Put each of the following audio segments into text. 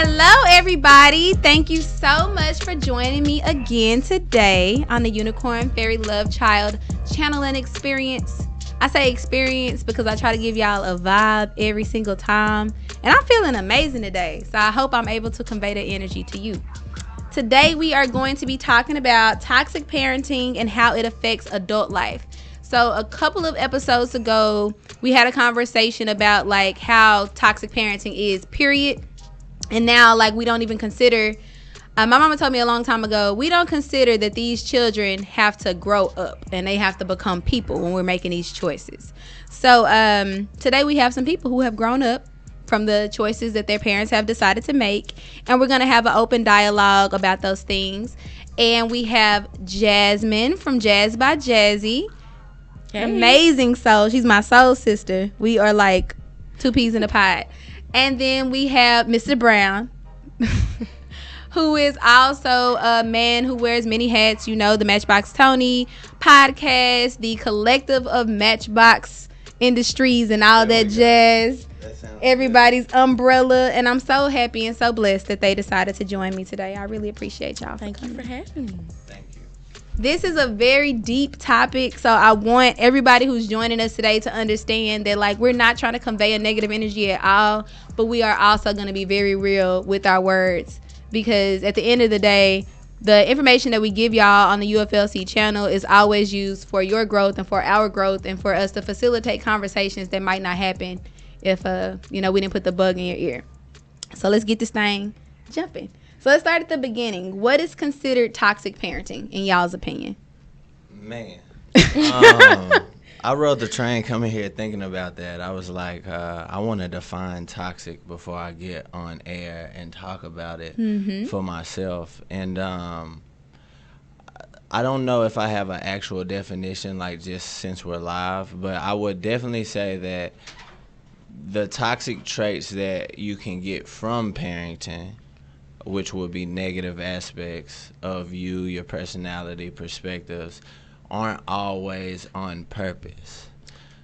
Hello, everybody. Thank you so much for joining me again today on the Unicornfairylovelchild channel and experience. I say experience because I try to give y'all a vibe every single time. And I'm feeling amazing today. So I hope I'm able to convey the energy to you. Today, we are going to be talking about toxic parenting and how it affects adult life. So a couple of episodes ago, we had a conversation about like how toxic parenting is, period. And now, like, we don't even consider, my mama told me a long time ago, we don't consider that these children have to grow up and they have to become people when we're making these choices. So today we have some people who have grown up from the choices that their parents have decided to make. And we're going to have an open dialogue about those things. And we have Jasmine from Jazz by Jazzy. Hey. Amazing soul. She's my soul sister. We are like two peas in a pod. And then we have Mr. Brown, who is also a man who wears many hats. You know, the Matchbox Tony podcast, the collective of Matchbox Industries and all that jazz. Everybody's umbrella. And I'm so happy and so blessed that they decided to join me today. I really appreciate y'all. Thank you for having me. This is a very deep topic, so I want everybody who's joining us today to understand that, like, we're not trying to convey a negative energy at all, but we are also going to be very real with our words, because at the end of the day, the information that we give y'all on the UFLC channel is always used for your growth and for our growth and for us to facilitate conversations that might not happen if, we didn't put the bug in your ear. So let's get this thing jumping. So let's start at the beginning. What is considered toxic parenting in y'all's opinion? Man, I rode the train coming here thinking about that. I was like, I want to define toxic before I get on air and talk about it for myself. And I don't know if I have an actual definition, like just since we're live, but I would definitely say that the toxic traits that you can get from parenting, which would be negative aspects of you, your personality, perspectives, aren't always on purpose.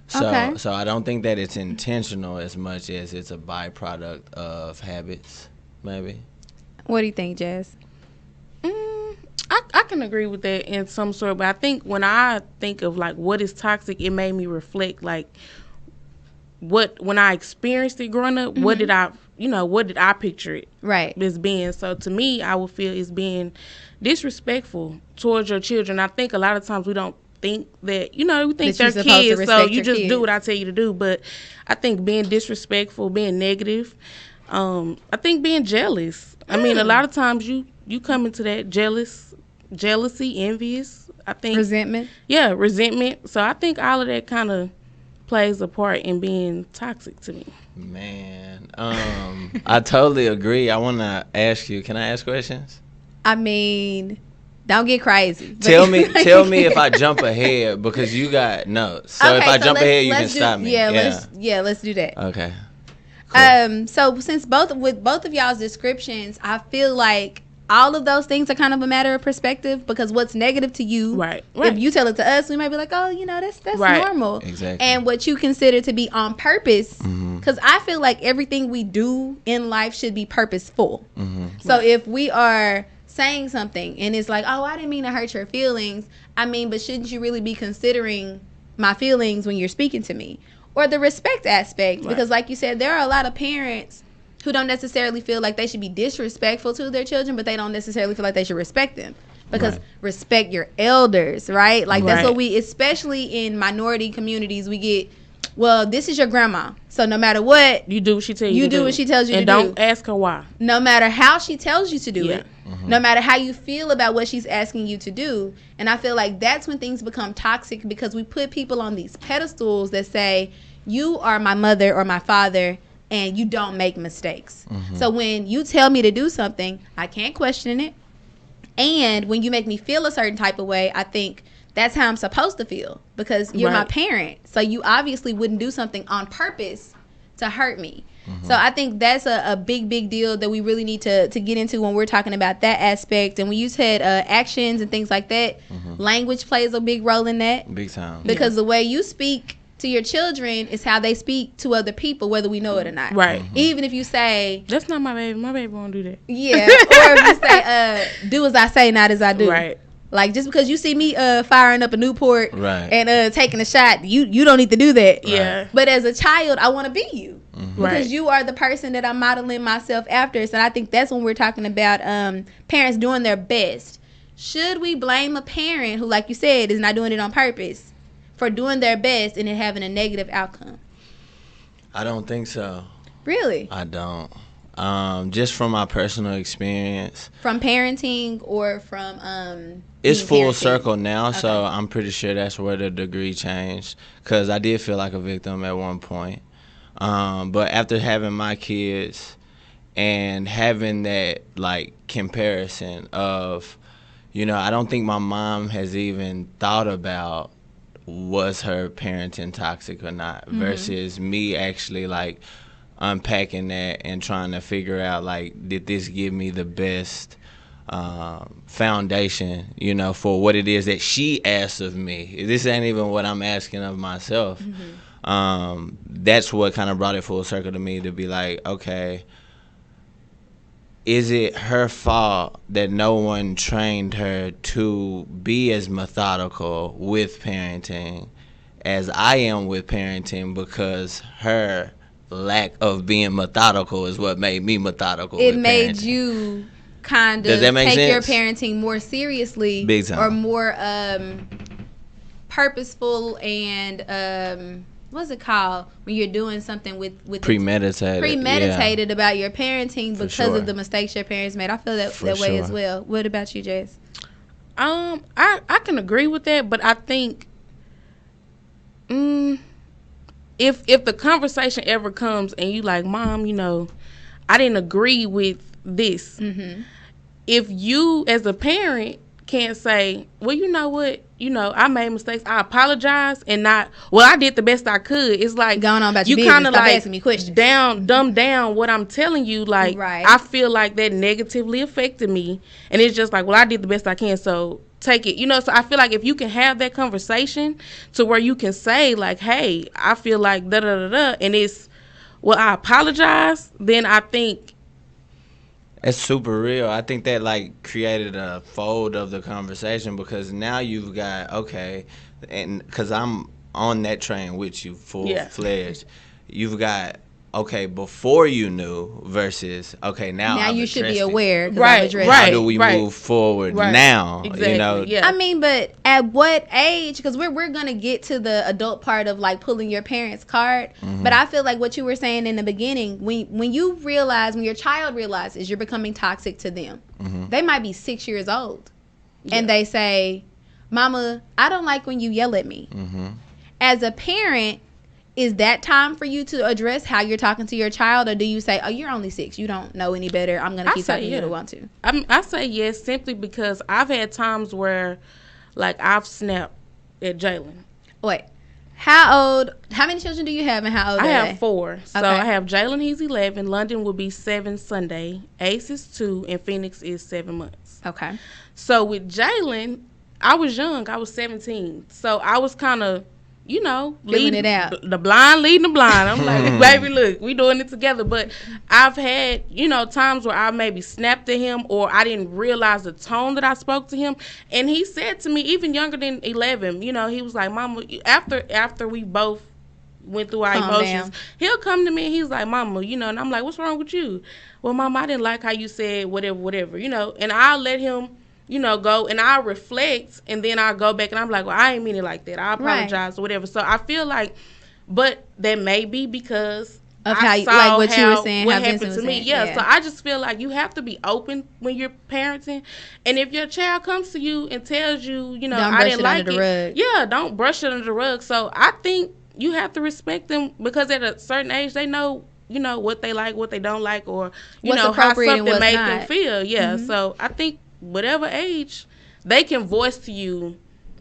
So I don't think that it's intentional as much as it's a byproduct of habits, maybe. What do you think, Jazz? I can agree with that in some sort, but I think when I think of, like, what is toxic, it made me reflect, like, when I experienced it growing up, what did I picture it as being? So to me, I would feel it's being disrespectful towards your children. I think a lot of times we don't think that, we think they're kids, so you just do what I tell you to do. But I think being disrespectful, being negative, I think being jealous. I mean, a lot of times you come into that jealousy, envious. I think resentment. Yeah, resentment. So I think all of that kind of plays a part in being toxic to me. Man, I totally agree. I want to ask you, can I ask questions? I mean, don't get crazy. Tell me if I jump ahead, because you got notes. So if I jump ahead, you can stop me. Let's do that. Okay. Cool. So since both of y'all's descriptions, I feel like all of those things are kind of a matter of perspective, because what's negative to you, right. if you tell it to us, we might be like, oh, that's right. normal. Exactly. And what you consider to be on purpose, because I feel like everything we do in life should be purposeful. So if we are saying something and it's like, oh, I didn't mean to hurt your feelings, but shouldn't you really be considering my feelings when you're speaking to me? Or the respect aspect, because like you said, there are a lot of parents who don't necessarily feel like they should be disrespectful to their children, but they don't necessarily feel like they should respect them. Because respect your elders, right? Like that's what we, especially in minority communities, we get, well, this is your grandma. So no matter what, you do what she tells you to do. You do what she tells you and to do. And don't ask her why. No matter how she tells you to do it. No matter how you feel about what she's asking you to do. And I feel like that's when things become toxic, because we put people on these pedestals that say, you are my mother or my father, and you don't make mistakes. So when you tell me to do something, I can't question it. And when you make me feel a certain type of way, I think that's how I'm supposed to feel, because you're my parent. So you obviously wouldn't do something on purpose to hurt me. So I think that's a big deal that we really need to get into when we're talking about that aspect. And when you said actions and things like that, language plays a big role in that. Big time. Because the way you speak to your children is how they speak to other people, whether we know it or not. Right. Even if you say, that's not my baby. My baby won't do that. Yeah. Or if you say, do as I say, not as I do. Right. Like, just because you see me firing up a Newport Right. and taking a shot, you don't need to do that. Yeah. But as a child, I want to be you. Mm-hmm. Because Right. you are the person that I'm modeling myself after. So I think that's when we're talking about parents doing their best. Should we blame a parent who, like you said, is not doing it on purpose for doing their best and it having a negative outcome? I don't think so. Really? I don't. Just from my personal experience, From parenting or from it's being full parented? circle now, so Okay. I'm pretty sure that's where the degree changed. Because I did feel like a victim at one point. But after having my kids and having that, like, comparison of, I don't think my mom has even thought about was her parenting toxic or not, versus me actually, like, unpacking that and trying to figure out, like, did this give me the best foundation, for what it is that she asked of me. This ain't even what I'm asking of myself. That's what kind of brought it full circle to me, to be like, okay, is it her fault that no one trained her to be as methodical with parenting as I am with parenting, because her lack of being methodical is what made me methodical It with made parenting. you kind Does of that make take your sense? parenting more seriously, Big time. or more purposeful and what's it called when you're doing something with Premeditated. about your parenting because sure. of the mistakes your parents made. I feel that For way as sure. well. What about you, Jess? I can agree with that, but I think if the conversation ever comes and you like, Mom, I didn't agree with this. Mm-hmm. If you as a parent can't say, well, you know what, I made mistakes, I apologize, and not, well, I did the best I could. It's like Going on about your you business. kind of Stop like asking me questions. dumb down what I'm telling you. Like, Right. I feel like that negatively affected me, and it's just like, well, I did the best I can, so take it. So I feel like if you can have that conversation to where you can say, like, hey, I feel like da da da da, and it's, well, I apologize, then I think It's super real. I think that, like, created a fold of the conversation, because now you've got, okay, and because I'm on that train with you full-fledged. You've got, okay, before you knew versus, okay, now Now I've you should be addressed it. aware. 'Cause Right, I've addressed right. it. How do we move forward now? Exactly. Yeah. I mean, but at what age? Because we're gonna get to the adult part of like pulling your parents' card. But I feel like what you were saying in the beginning, when you realize, when your child realizes you're becoming toxic to them, they might be 6 years old, and they say, "Mama, I don't like when you yell at me." As a parent, is that time for you to address how you're talking to your child, or do you say, "Oh, you're only 6, you don't know any better. I'm gonna keep talking to you to want to"? I say yes, simply because I've had times where, like, I've snapped at Jalen. Wait, how many children do you have, and how old I are they? have 4. So Okay. I have Jalen, he's 11. London will be 7 Sunday. Ace is 2, and Phoenix is 7 months. Okay. So with Jalen, I was young. I was 17. So I was kind of, Feeling it out. The blind leading the blind. I'm like, baby, look, we doing it together. But I've had, times where I maybe snapped at him, or I didn't realize the tone that I spoke to him. And he said to me, even younger than 11, he was like, Mama, after we both went through our Calm emotions, down. he'll come to me and he's like, Mama, and I'm like, what's wrong with you? Well, Mama, I didn't like how you said whatever, and I'll let him go, and I'll reflect, and then I'll go back and I'm like, well, I ain't mean it like that. I apologize or whatever. So I feel like, but that may be because Of I how you- saw like what you were saying, what how happened Vincent to was me. saying. Yeah. Yeah. So I just feel like you have to be open when you're parenting, and if your child comes to you and tells you, Don't I brush didn't it like under the rug. yeah, don't brush it under the rug. So I think you have to respect them, because at a certain age they know, what they like, what they don't like, or What's how appropriate and something what's made not. them feel. Yeah. So I think whatever age, they can voice to you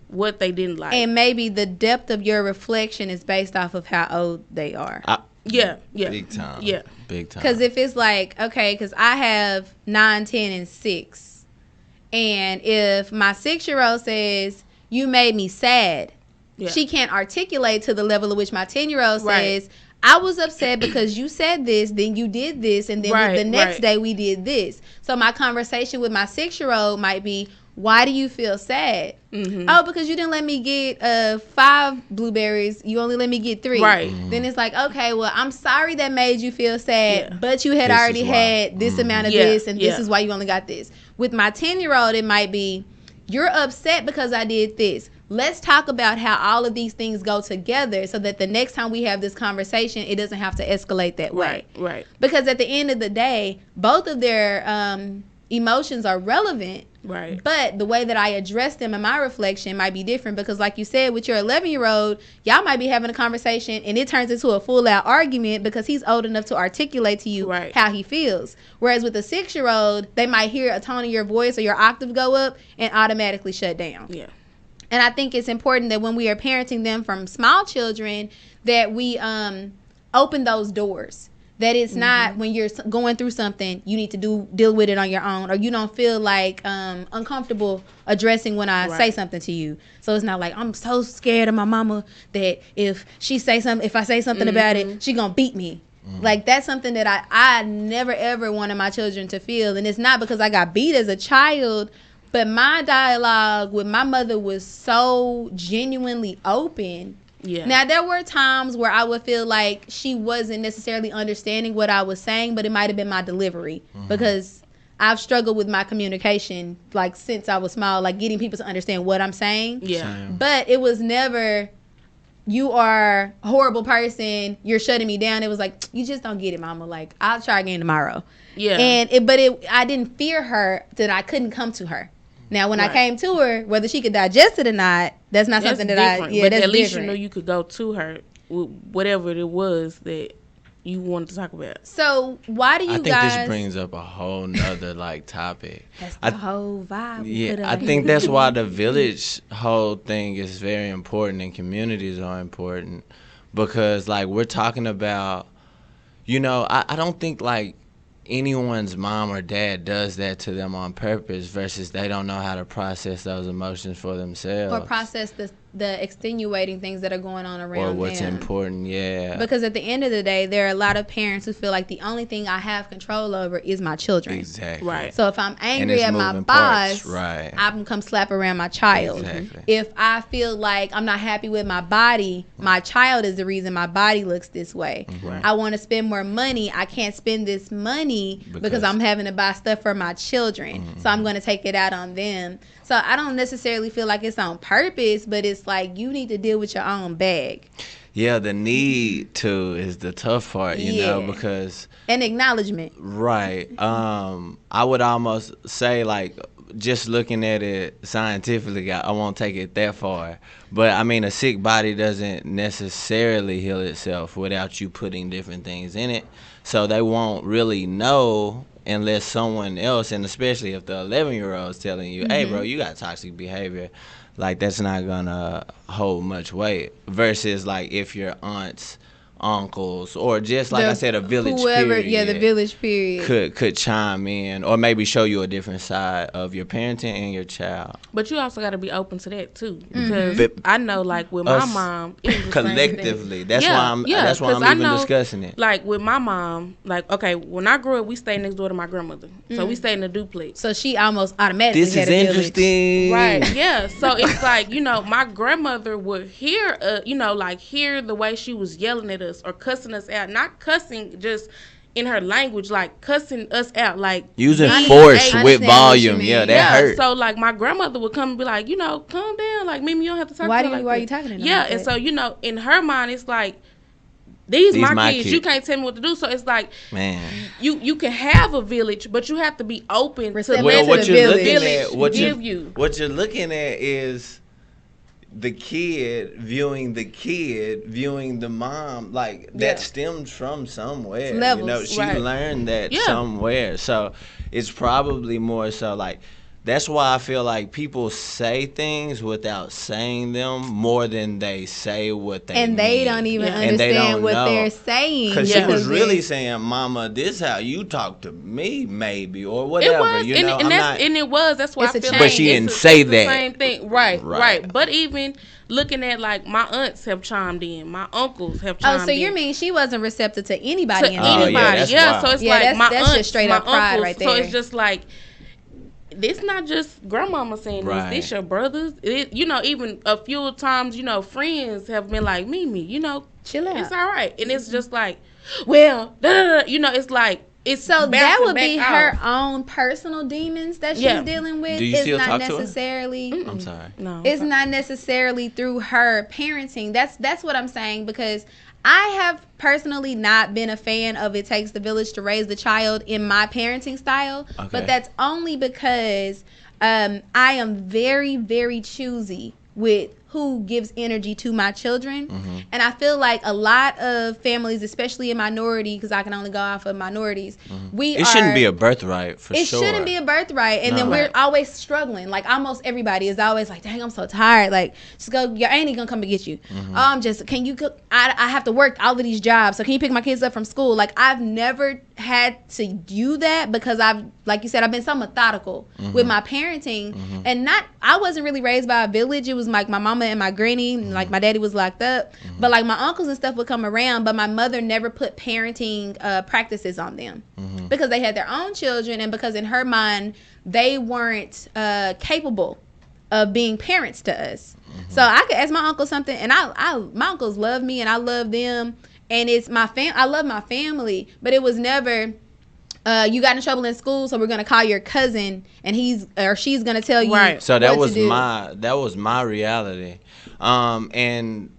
what they didn't like. And maybe the depth of your reflection is based off of how old they are. Yeah. Big time. Yeah. Big time. Because if it's like, okay, because I have 9, 10, and 6. And if my 6-year-old says, you made me sad, she can't articulate to the level at which my 10-year-old says, I was upset because you said this, then you did this, and then the next day we did this. So my conversation with my 6-year-old might be, why do you feel sad? Oh, because you didn't let me get 5 blueberries. You only let me get 3. Right. Then it's like, okay, well, I'm sorry that made you feel sad, but you had already had this amount of this, and this is why you only got this. With my 10-year-old, it might be, you're upset because I did this. Let's talk about how all of these things go together so that the next time we have this conversation, it doesn't have to escalate that way. Right. Because at the end of the day, both of their emotions are relevant. Right. But the way that I address them in my reflection might be different because, like you said, with your 11-year-old, y'all might be having a conversation and it turns into a full-out argument because he's old enough to articulate to you how he feels. Whereas with a 6-year-old, they might hear a tone of your voice or your octave go up and automatically shut down. Yeah. And I think it's important that when we are parenting them from small children, that we open those doors. That it's not when you're going through something, you need to deal with it on your own, or you don't feel like uncomfortable addressing when I say something to you. So it's not like, I'm so scared of my mama that if I say something about it, she gonna beat me. Like, that's something that I never ever wanted my children to feel. And it's not because I got beat as a child, but my dialogue with my mother was so genuinely open. Yeah. Now, there were times where I would feel like she wasn't necessarily understanding what I was saying, but it might have been my delivery because I've struggled with my communication, like, since I was small, like, getting people to understand what I'm saying. Yeah. Same. But it was never, you are a horrible person, you're shutting me down. It was like, you just don't get it, mama. Like, I'll try again tomorrow. Yeah. And I didn't fear her that I couldn't come to her. Now, when I came to her, whether she could digest it or not, that's not something that different. but at least different. You knew you could go to her with whatever it was that you wanted to talk about. So why do you guys? I think this brings up a whole nother topic. That's the whole vibe. Yeah, I think that's why the village whole thing is very important and communities are important because we're talking about, I don't think anyone's mom or dad does that to them on purpose versus they don't know how to process those emotions for themselves. Or process the extenuating things that are going on around them. Or what's important, Because at the end of the day, there are a lot of parents who feel like the only thing I have control over is my children. Exactly. Right. So if I'm angry at my boss, I can come slap around my child. Exactly. If I feel like I'm not happy with my body, my child is the reason my body looks this way. Right. I want to spend more money. I can't spend this money because I'm having to buy stuff for my children. So I'm going to take it out on them. So I don't necessarily feel like it's on purpose, but it's like you need to deal with your own bag. Yeah, the need to is the tough part, you know, because... And acknowledgement. Right. I would almost say, just looking at it scientifically, I won't take it that far. But, I mean, a sick body doesn't necessarily heal itself without you putting different things in it. So they won't really know unless someone else, and especially if the 11-year-old is telling you, hey, bro, you got toxic behavior, that's not going to hold much weight. Versus, if your aunts, uncles, or just, I said, a village period. Yeah, the village period. Could chime in or maybe show you a different side of your parenting and your child. But you also got to be open to that, too. Because I know, with my mom, it was the collectively. That's why I'm even discussing it. With my mom, okay, when I grew up, we stayed next door to my grandmother. So we stayed in a duplex. So she almost automatically This is interesting. Right, yeah. So it's my grandmother would hear, hear the way she was yelling at us or cussing us out. Not cussing just in her language, cussing us out. Using force with volume. Yeah, that hurt. So, my grandmother would come and be like, calm down. Mimi, you don't have to talk to her why are you talking to them? Yeah, and so, in her mind, it's these my kids. You can't tell me what to do. So it's man, you can have a village, but you have to be open to what you're looking at. What you're looking at is the kid viewing the mom that stems from somewhere. Levels, she learned that somewhere. So it's probably more so That's why I feel like people say things without saying them more than they say what they And they mean. don't even And they understand don't what know. they're saying. Because she was really saying, "Mama, this how you talk to me, maybe, or whatever." It was, you know, That's why I feel like but she didn't say the that. same thing, right. But even looking at like my aunts have chimed in, my uncles have chimed in. Oh, so you mean she wasn't receptive to anybody? Yeah, so it's like my that's aunts, just straight up pride uncles, right there. So it's just like, it's not just grandmama saying this. This your brothers. Even a few times, friends have been like, Mimi, chill out. It's all right, and it's just like, well, it's like. So that would be her own personal demons that she's dealing with. Do you still talk necessarily, to her? I'm sorry. No, it's not necessarily through her parenting. That's what I'm saying, because I have personally not been a fan of It Takes the Village to Raise the Child in my parenting style. Okay. But that's only because I am very, very choosy with who gives energy to my children. Mm-hmm. And I feel like a lot of families, especially in minority, because I can only go off of minorities, mm-hmm. It shouldn't be a birthright, for sure. It shouldn't be a birthright. And then we're always struggling. Like, almost everybody is always like, dang, I'm so tired. Like, just go, your auntie gonna come to get you. Mm-hmm. Can you cook? I have to work all of these jobs, so can you pick my kids up from school? Like, I've never had to do that because like you said, I've been so methodical with my parenting. Mm-hmm. And I wasn't really raised by a village. It was like my mama and my granny, and like my daddy was locked up. Mm-hmm. But like my uncles and stuff would come around, but my mother never put parenting practices on them because they had their own children, and because in her mind they weren't capable of being parents to us. Mm-hmm. So I could ask my uncle something, and my uncles love me and I love them, and it's my I love my family, but it was never you got in trouble in school, so we're gonna call your cousin and he's or she's gonna tell you. Right. So that was my reality. And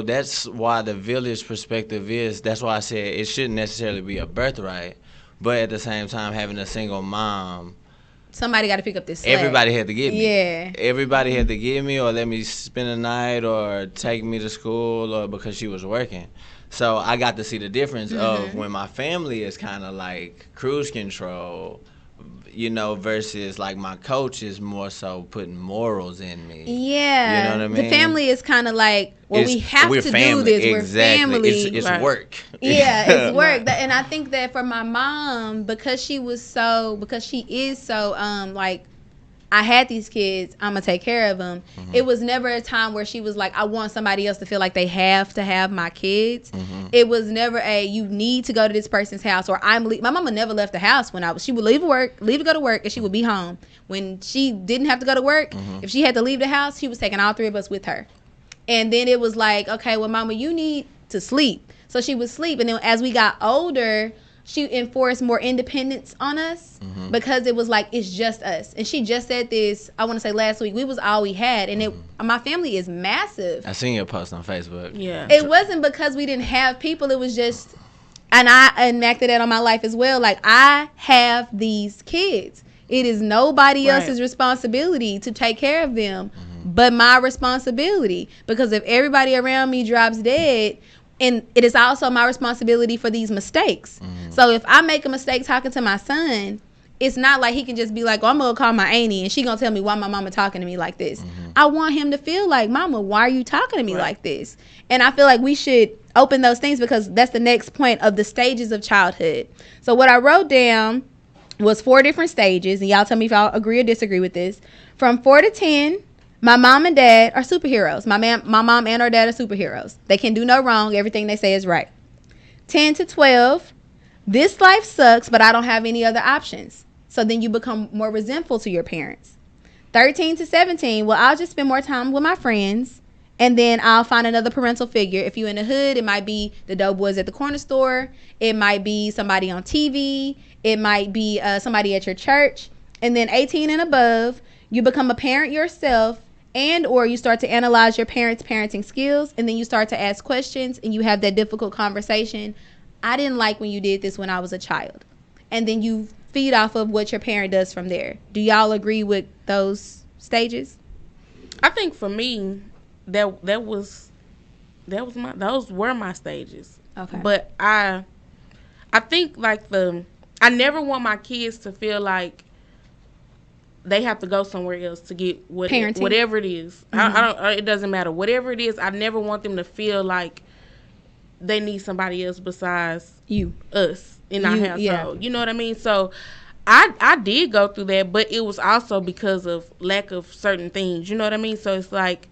that's why the village perspective that's why I said it shouldn't necessarily be a birthright, but at the same time, having a single mom, somebody got to pick up this slack. Everybody had to get me. Yeah. Everybody had to get me, or let me spend the night, or take me to school, or because she was working. So I got to see the difference of when my family is kind of like cruise control, versus like my coach is more so putting morals in me. Yeah. You know what I mean? The family is kind of like, we have to family. do this. Exactly. We're family. It's work. Yeah, it's work. And I think that for my mom, because she is so like, I had these kids, I'm going to take care of them. Mm-hmm. It was never a time where she was like, I want somebody else to feel like they have to have my kids. Mm-hmm. It was never you need to go to this person's house, or my mama never left the house she would leave to go to work, and she would be home. When she didn't have to go to work, if she had to leave the house, she was taking all three of us with her. And then it was like, okay, well, mama, you need to sleep. So she would sleep. And then as we got older, she enforced more independence on us because it was like, it's just us. And she just said this, I want to say last week, we was all we had. And my family is massive. I seen your post on Facebook. Yeah. It wasn't because we didn't have people. It was just, and I enacted that on my life as well. Like, I have these kids. It is nobody else's responsibility to take care of them but my responsibility. Because if everybody around me drops dead, and it is also my responsibility for these mistakes. So if I make a mistake talking to my son, it's not like he can just be like, I'm going to call my auntie and she going to tell me why my mama talking to me like this. I want him to feel like, mama, why are you talking to me like this? And I feel like we should open those things, because that's the next point of the stages of childhood. So what I wrote down was 4 different stages, and y'all tell me if y'all agree or disagree with this. From 4 to 10, my mom and dad are superheroes. My mom and our dad are superheroes. They can do no wrong. Everything they say is right. 10 to 12, this life sucks, but I don't have any other options. So then you become more resentful to your parents. 13 to 17, well, I'll just spend more time with my friends, and then I'll find another parental figure. If you're in the hood, it might be the dope boys at the corner store. It might be somebody on TV. It might be somebody at your church. And then 18 and above, you become a parent yourself, and or you start to analyze your parents' parenting skills, and then you start to ask questions, and you have that difficult conversation. I didn't like when you did this when I was a child. And then you feed off of what your parent does from there. Do y'all agree with those stages? I think for me, those were my stages. Okay. But I think like I never want my kids to feel like they have to go somewhere else to get Parenting. whatever it is. I don't. It doesn't matter. Whatever it is, I never want them to feel like they need somebody else besides us in our household. Yeah. You know what I mean? So I did go through that, but it was also because of lack of certain things. You know what I mean? So it's like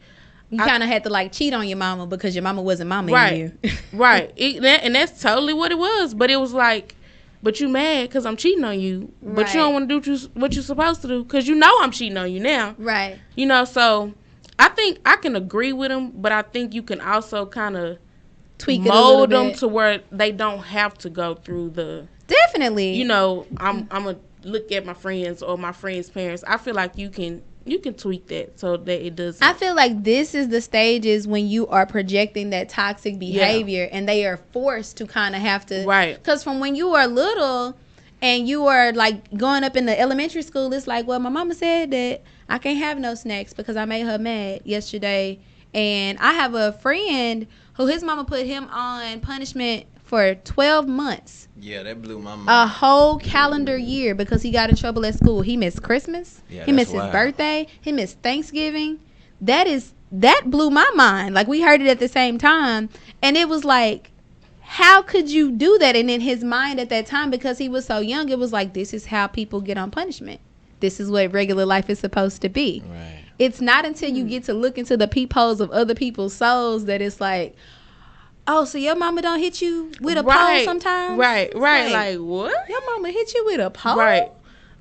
you kind of had to like cheat on your mama because your mama wasn't mama right, you. Right. And that's totally what it was. But it was like, but you mad because I'm cheating on you, but you don't want to do what you're supposed to do because you know I'm cheating on you now. Right. You know, so I think I can agree with them, but I think you can also kind of tweak mold them to where they don't have to go through the. Definitely. You know, I'm gonna look at my friends or my friends' parents. I feel like you can tweak that so that it doesn't. I feel like this is the stages when you are projecting that toxic behavior and they are forced to kind of have to. Right. Because from when you are little and you are like going up in the elementary school, it's like, well, my mama said that I can't have no snacks because I made her mad yesterday. And I have a friend who his mama put him on punishment for 12 months. Yeah, that blew my mind. A whole calendar year because he got in trouble at school. He missed Christmas. Yeah, he missed his birthday. He missed Thanksgiving. That blew my mind. Like, we heard it at the same time. And it was like, how could you do that? And in his mind at that time, because he was so young, it was like, this is how people get on punishment. This is what regular life is supposed to be. Right. It's not until you get to look into the peepholes of other people's souls that it's like, oh, so your mama don't hit you with a pole sometimes? Right. Like, what? Your mama hit you with a pole? Right.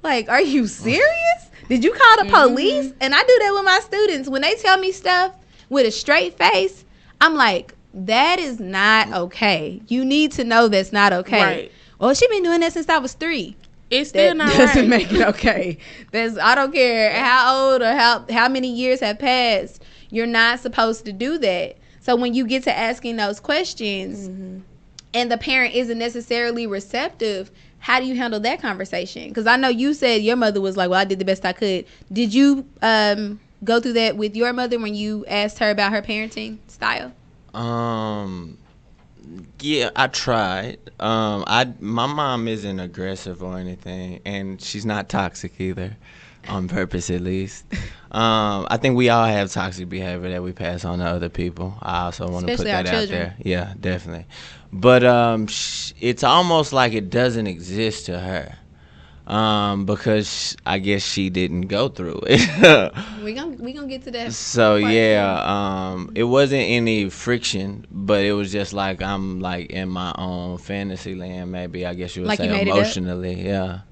Like, are you serious? Did you call the police? And I do that with my students. When they tell me stuff with a straight face, I'm like, that is not okay. You need to know that's not okay. Right. Well, she been doing that since I was 3. It's still not right. That doesn't make it okay. I don't care how old or how many years have passed. You're not supposed to do that. So when you get to asking those questions and the parent isn't necessarily receptive, how do you handle that conversation? Because I know you said your mother was like, well, I did the best I could. Did you go through that with your mother when you asked her about her parenting style? Yeah, I tried. My mom isn't aggressive or anything, and she's not toxic either, on purpose at least. I think we all have toxic behavior that we pass on to other people. I also want to put that out there. Yeah, definitely. But it's almost like it doesn't exist to her. Because I guess she didn't go through it. we gonna get to that. So yeah, it wasn't any friction, but it was just like I'm like in my own fantasy land. Maybe I guess you would like say emotionally. Yeah.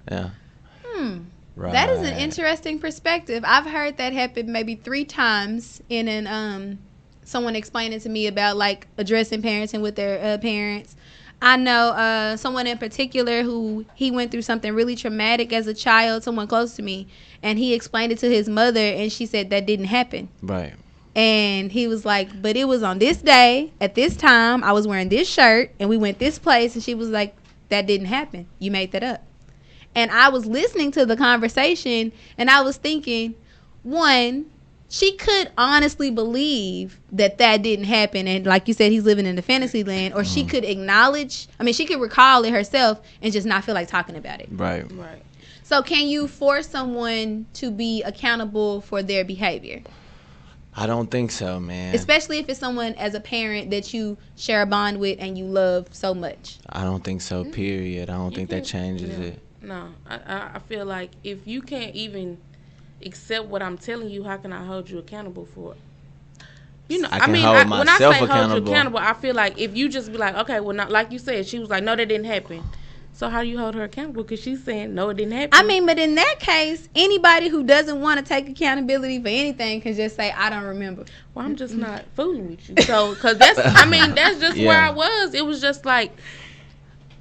Right. That is an interesting perspective. I've heard that happen maybe 3 times in someone explaining to me about like addressing parenting with their parents. I know someone in particular who he went through something really traumatic as a child, someone close to me, and he explained it to his mother, and she said that didn't happen. Right. And he was like, but it was on this day, at this time, I was wearing this shirt, and we went this place, and she was like, that didn't happen. You made that up. And I was listening to the conversation, and I was thinking, one, she could honestly believe that didn't happen. And like you said, he's living in the fantasy land. Or she could she could recall it herself and just not feel like talking about it. Right. So can you force someone to be accountable for their behavior? I don't think so, man. Especially if it's someone as a parent that you share a bond with and you love so much. I don't think so, period. I don't think that changes it. No. I feel like if you can't even accept what I'm telling you, how can I hold you accountable for it? You know, when I say hold you accountable, I feel like if you just be like, okay, well, not like you said, she was like, no, that didn't happen. So how do you hold her accountable? Because she's saying, no, it didn't happen. I mean, but in that case, anybody who doesn't want to take accountability for anything can just say, I don't remember. Well, I'm just not fooling with you. So, because that's just where I was. It was just like,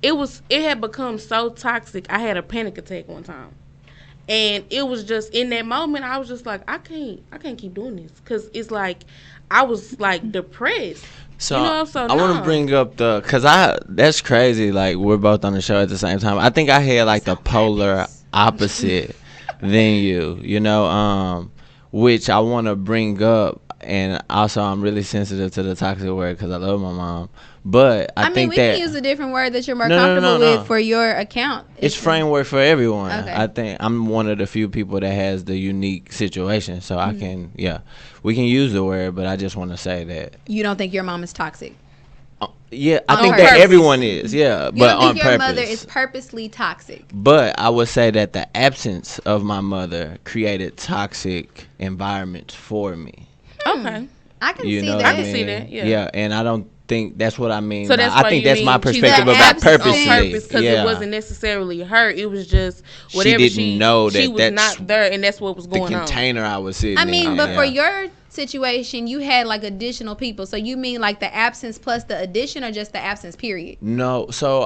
it had become so toxic. I had a panic attack one time. And it was just in that moment, I was just like, I can't keep doing this, because it's like I was like depressed. So, I want to bring up because that's crazy. Like, we're both on the show at the same time. I think I had like the polar opposite than you know, which I want to bring up. And also, I'm really sensitive to the toxic word because I love my mom. But I mean, think we that can use a different word that you're more No, comfortable no. with for your account. it's framework for everyone. Okay. I think I'm one of the few people that has the unique situation, so I can, we can use the word, but I just want to say that. You don't think your mom is toxic? Yeah, I On think purpose. that everyone is, You but don't on think your purpose. mother is purposely toxic? But I would say that the absence of my mother created toxic environments for me. Okay. I can You see know that. what I can see that, yeah. Yeah, and I don't think that's what I mean. So by- that's I why think you that's my mean she's perspective the about absence on purposely. purpose, because yeah. it wasn't necessarily her. It was just whatever didn't know that she was that's not there, and that's what was the going on. container I was sitting I in. mean, but yeah. for your situation, you had like additional people. So you mean like the absence plus the addition, or just the absence period? No, so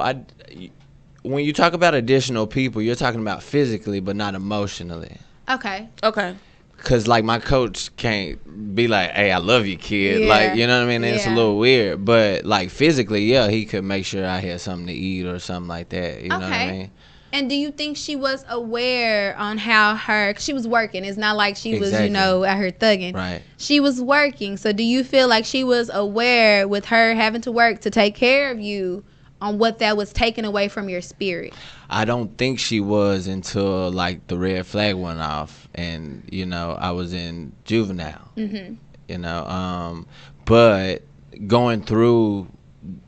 when you talk about additional people, you're talking about physically, but not emotionally. Okay. Okay. Cause like my coach can't be like, "Hey, I love you, kid." Yeah. Like, you know what I mean? It's a Yeah. little weird, but like physically, yeah, he could make sure I had something to eat or something like that. You know what I mean? And do you think she was aware on how cause she was working? It's not like she was, Exactly. out here thugging. Right. She was working. So do you feel like she was aware with her having to work to take care of you on what that was taken away from your spirit? I don't think she was until like the red flag went off, and I was in juvenile. Mm-hmm. But going through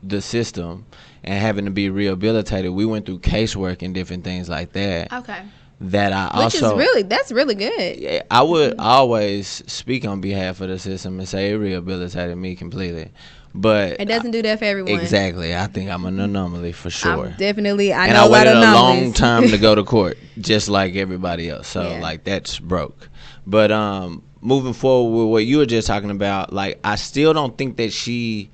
the system and having to be rehabilitated, we went through casework and different things like that. Okay. That I Which also is that's really good. Yeah, I would always speak on behalf of the system and say it rehabilitated me completely. But It doesn't do that for everyone. exactly, I think I'm an anomaly for sure. I and know I a lot waited of a long anomalies. time to go to court, just like everybody else. So Yeah. like that's broke. But moving forward with what you were just talking about, like I still don't think that she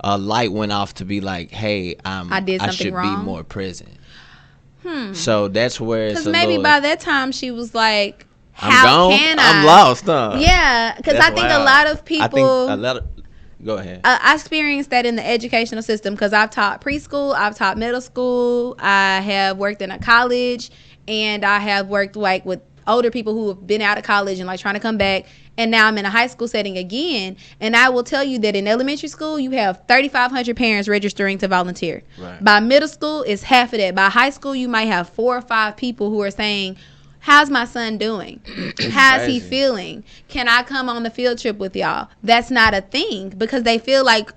light went off to be like, hey, I did something should wrong? be more present. So that's where it's Because a maybe little, by that time she was like, I'm how gone. can I? I'm lost, huh? Yeah, because That's I think a wild. lot of I people. think a lot of, go ahead. I experienced that in the educational system because I've taught preschool, I've taught middle school, I have worked in a college, and I have worked like with older people who have been out of college and like trying to come back. And now I'm in a high school setting again. And I will tell you that in elementary school, you have 3,500 parents registering to volunteer. Right. By middle school, it's half of that. By high school, you might have 4 or 5 people who are saying, how's my son doing? How's he crazy. feeling? Can I come on the field trip with y'all? That's not a thing because they feel like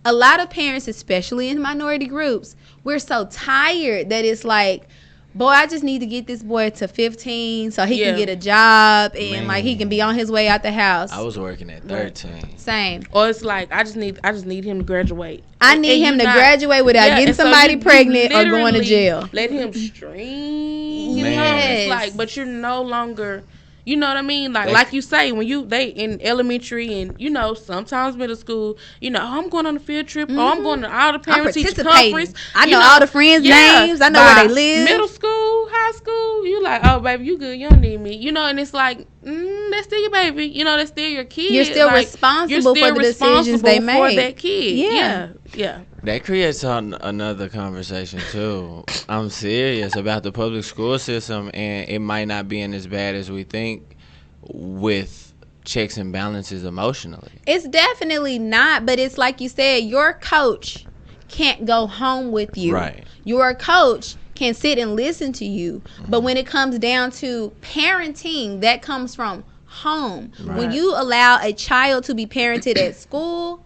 a lot of parents, especially in minority groups, we're so tired that it's like, boy, I just need to get this boy to 15 so he Yeah. can get a job and Man. like he can be on his way out the house. I was working at 13. Same. Or it's like I just need him to graduate. I need him to graduate without getting and so somebody you pregnant or going to literally jail. Let him stream. You know, Yes. it's like, but you're no longer. You know what I mean? They- Like you say, when they in elementary and sometimes middle school, oh, I'm going on a field trip. Oh, I'm going to all the I'm parent teacher participating. conference. I You know all the friends' names. I know where by they live. Middle school, high school, you like, oh baby, you good. You don't need me. And it's like, that's still your baby. That's still your kid. You're still Like, responsible for the decisions they for make. that kid. Yeah. Yeah. That creates another conversation too. I'm serious about the public school system, and it might not be as bad as we think with checks and balances emotionally. It's definitely not, but it's like you said, your coach can't go home with you. Right. Your coach can sit and listen to you, but when it comes down to parenting, that comes from home. Right. When you allow a child to be parented at school,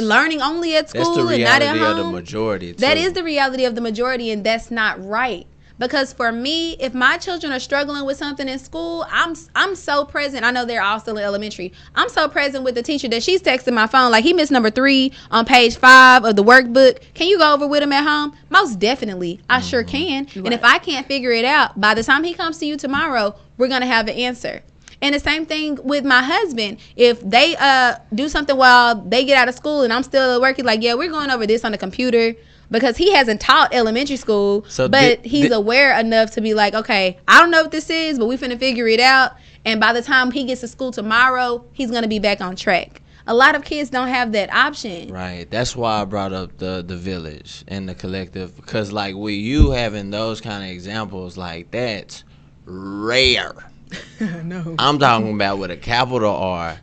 learning only at That's school the and not at reality of the home, majority. that too. is the reality of the majority, and that's not right. Because for me, if my children are struggling with something in school, I'm so present. I know they're all still in elementary. I'm so present with the teacher that she's texting my phone like, he missed number 3 on page 5 of the workbook. Can you go over with him at home? Most definitely. I sure can. Right. And if I can't figure it out, by the time he comes to you tomorrow, we're going to have an answer. And the same thing with my husband. If they do something while they get out of school and I'm still working, like, yeah, we're going over this on the computer. Because he hasn't taught elementary school, but he's aware enough to be like, okay, I don't know what this is, but we finna figure it out. And by the time he gets to school tomorrow, he's going to be back on track. A lot of kids don't have that option. Right. That's why I brought up the village and the collective. Because, like, with you having those kind of examples, like, that's rare. No. I'm talking about with a capital R.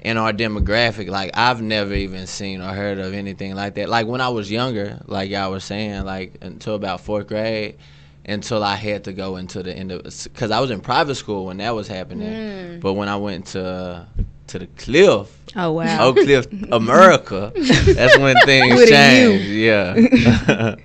in our demographic, like I've never even seen or heard of anything like that. Like when I was younger, like y'all was saying, like until about 4th grade, until I had to go into the end of, because I was in private school when that was happening. But when I went to the Cliff, oh wow, Oak Cliff, America, that's when things changed. Yeah.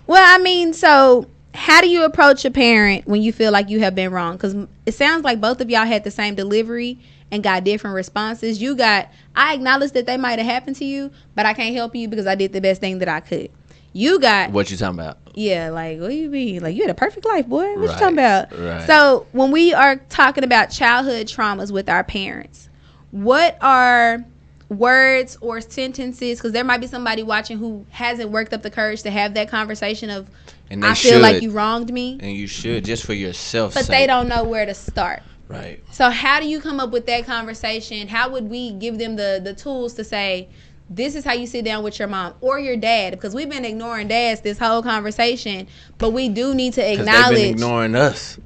Well, I mean, so how do you approach a parent when you feel like you have been wrong? Because it sounds like both of y'all had the same delivery and got different responses. I acknowledge that they might have happened to you, but I can't help you because I did the best thing that I could. You got... What you talking about? Yeah, like, what do you mean? Like, you had a perfect life, boy. What Right, you talking about? right. So, when we are talking about childhood traumas with our parents, what are words or sentences, because there might be somebody watching who hasn't worked up the courage to have that conversation of, And I feel like you wronged me, And you should, just for yourself. but they don't know where to start. Right. So how do you come up with that conversation? How would we give them the tools to say, this is how you sit down with your mom or your dad? Because we've been ignoring dads this whole conversation, but we do need to acknowledge. They've been ignoring us.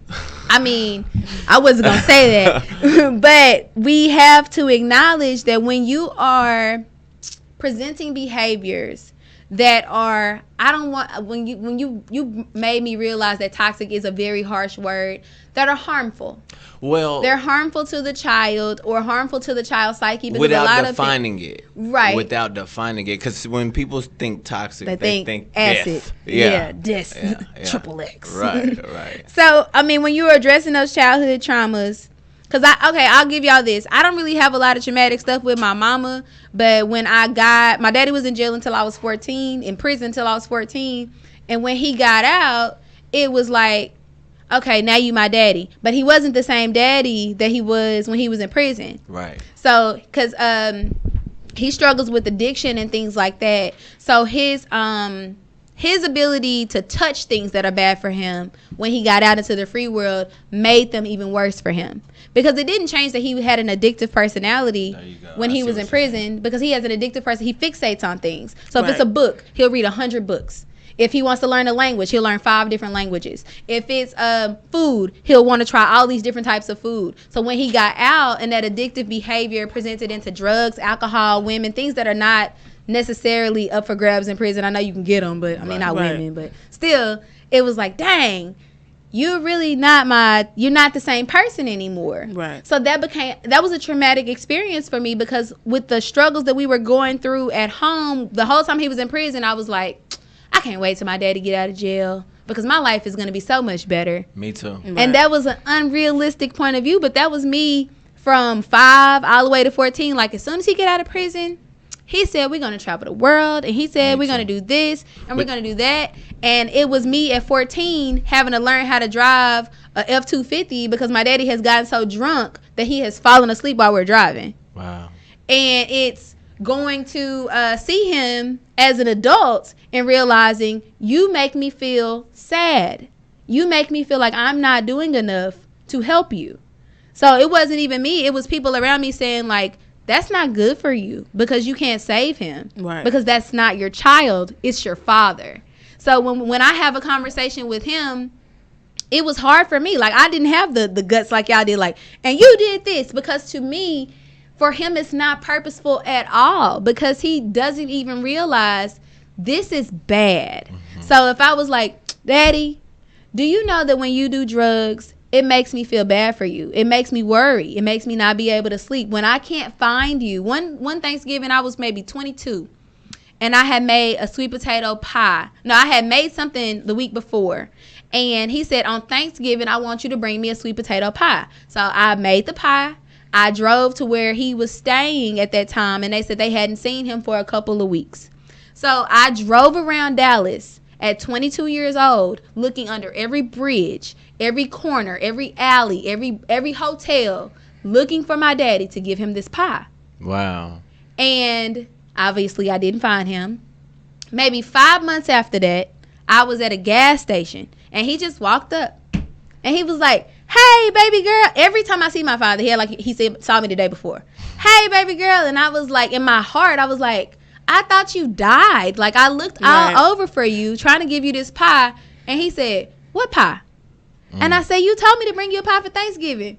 I mean, I wasn't going to say that, but we have to acknowledge that when you are presenting behaviors that are, I don't want, when you made me realize that toxic is a very harsh word, that are harmful. Well, They're harmful to the child or harmful to the child's psyche. Because without a lot defining it. Right. Without defining it. Because when people think toxic, they think acid. death. Death. Yeah. Triple X. Right. So, I mean, when you were addressing those childhood traumas, because I'll give y'all this. I don't really have a lot of traumatic stuff with my mama, but when my daddy was in jail until I was 14, in prison until I was 14, and when he got out, it was like, okay, now you my daddy. But he wasn't the same daddy that he was when he was in prison. Right. So, because he struggles with addiction and things like that. So his ability to touch things that are bad for him when he got out into the free world made them even worse for him. Because it didn't change that he had an addictive personality when he was in prison, because he has an addictive person. He fixates on things. So if it's a book, he'll read 100 books. If he wants to learn a language, he'll learn 5 different languages. If it's food, he'll want to try all these different types of food. So when he got out and that addictive behavior presented into drugs, alcohol, women, things that are not necessarily up for grabs in prison. I know you can get them, but I mean, not women, but still, it was like, dang, you're really you're not the same person anymore. Right. So that was a traumatic experience for me, because with the struggles that we were going through at home, the whole time he was in prison, I was like, I can't wait till my daddy get out of jail, because my life is going to be so much better. Me too. Right. And that was an unrealistic point of view, but that was me from 5 all the way to 14. Like, as soon as he get out of prison, he said, we're going to travel the world. And he said, we're going to do this and we're going to do that. And it was me at 14 having to learn how to drive a F-250 because my daddy has gotten so drunk that he has fallen asleep while we're driving. Wow. And it's going to see him as an adult and realizing, you make me feel sad. You make me feel like I'm not doing enough to help you. So it wasn't even me. It was people around me saying, like, that's not good for you because you can't save him. Right. Because that's not your child. It's your father. So when I have a conversation with him, it was hard for me. Like, I didn't have the guts like y'all did. Like, and you did this. Because to me, for him, it's not purposeful at all. Because he doesn't even realize this is bad. Mm-hmm. So if I was like, Daddy, do you know that when you do drugs, it makes me feel bad for you. It makes me worry. It makes me not be able to sleep. When I can't find you. One Thanksgiving, I was maybe 22. And I had made a sweet potato pie. No, I had made something the week before. And he said, on Thanksgiving, I want you to bring me a sweet potato pie. So I made the pie. I drove to where he was staying at that time. And they said they hadn't seen him for a couple of weeks. So I drove around Dallas at 22 years old, looking under every bridge, every corner, every alley, every hotel, looking for my daddy to give him this pie. Wow. And obviously I didn't find him. Maybe 5 months after that, I was at a gas station and he just walked up and he was like, hey, baby girl. Every time I see my father, he saw me the day before. Hey, baby girl. And I was like, in my heart, I was like, I thought you died. Like, I looked all over for you, trying to give you this pie. And he said, what pie? And I said, you told me to bring you a pie for Thanksgiving.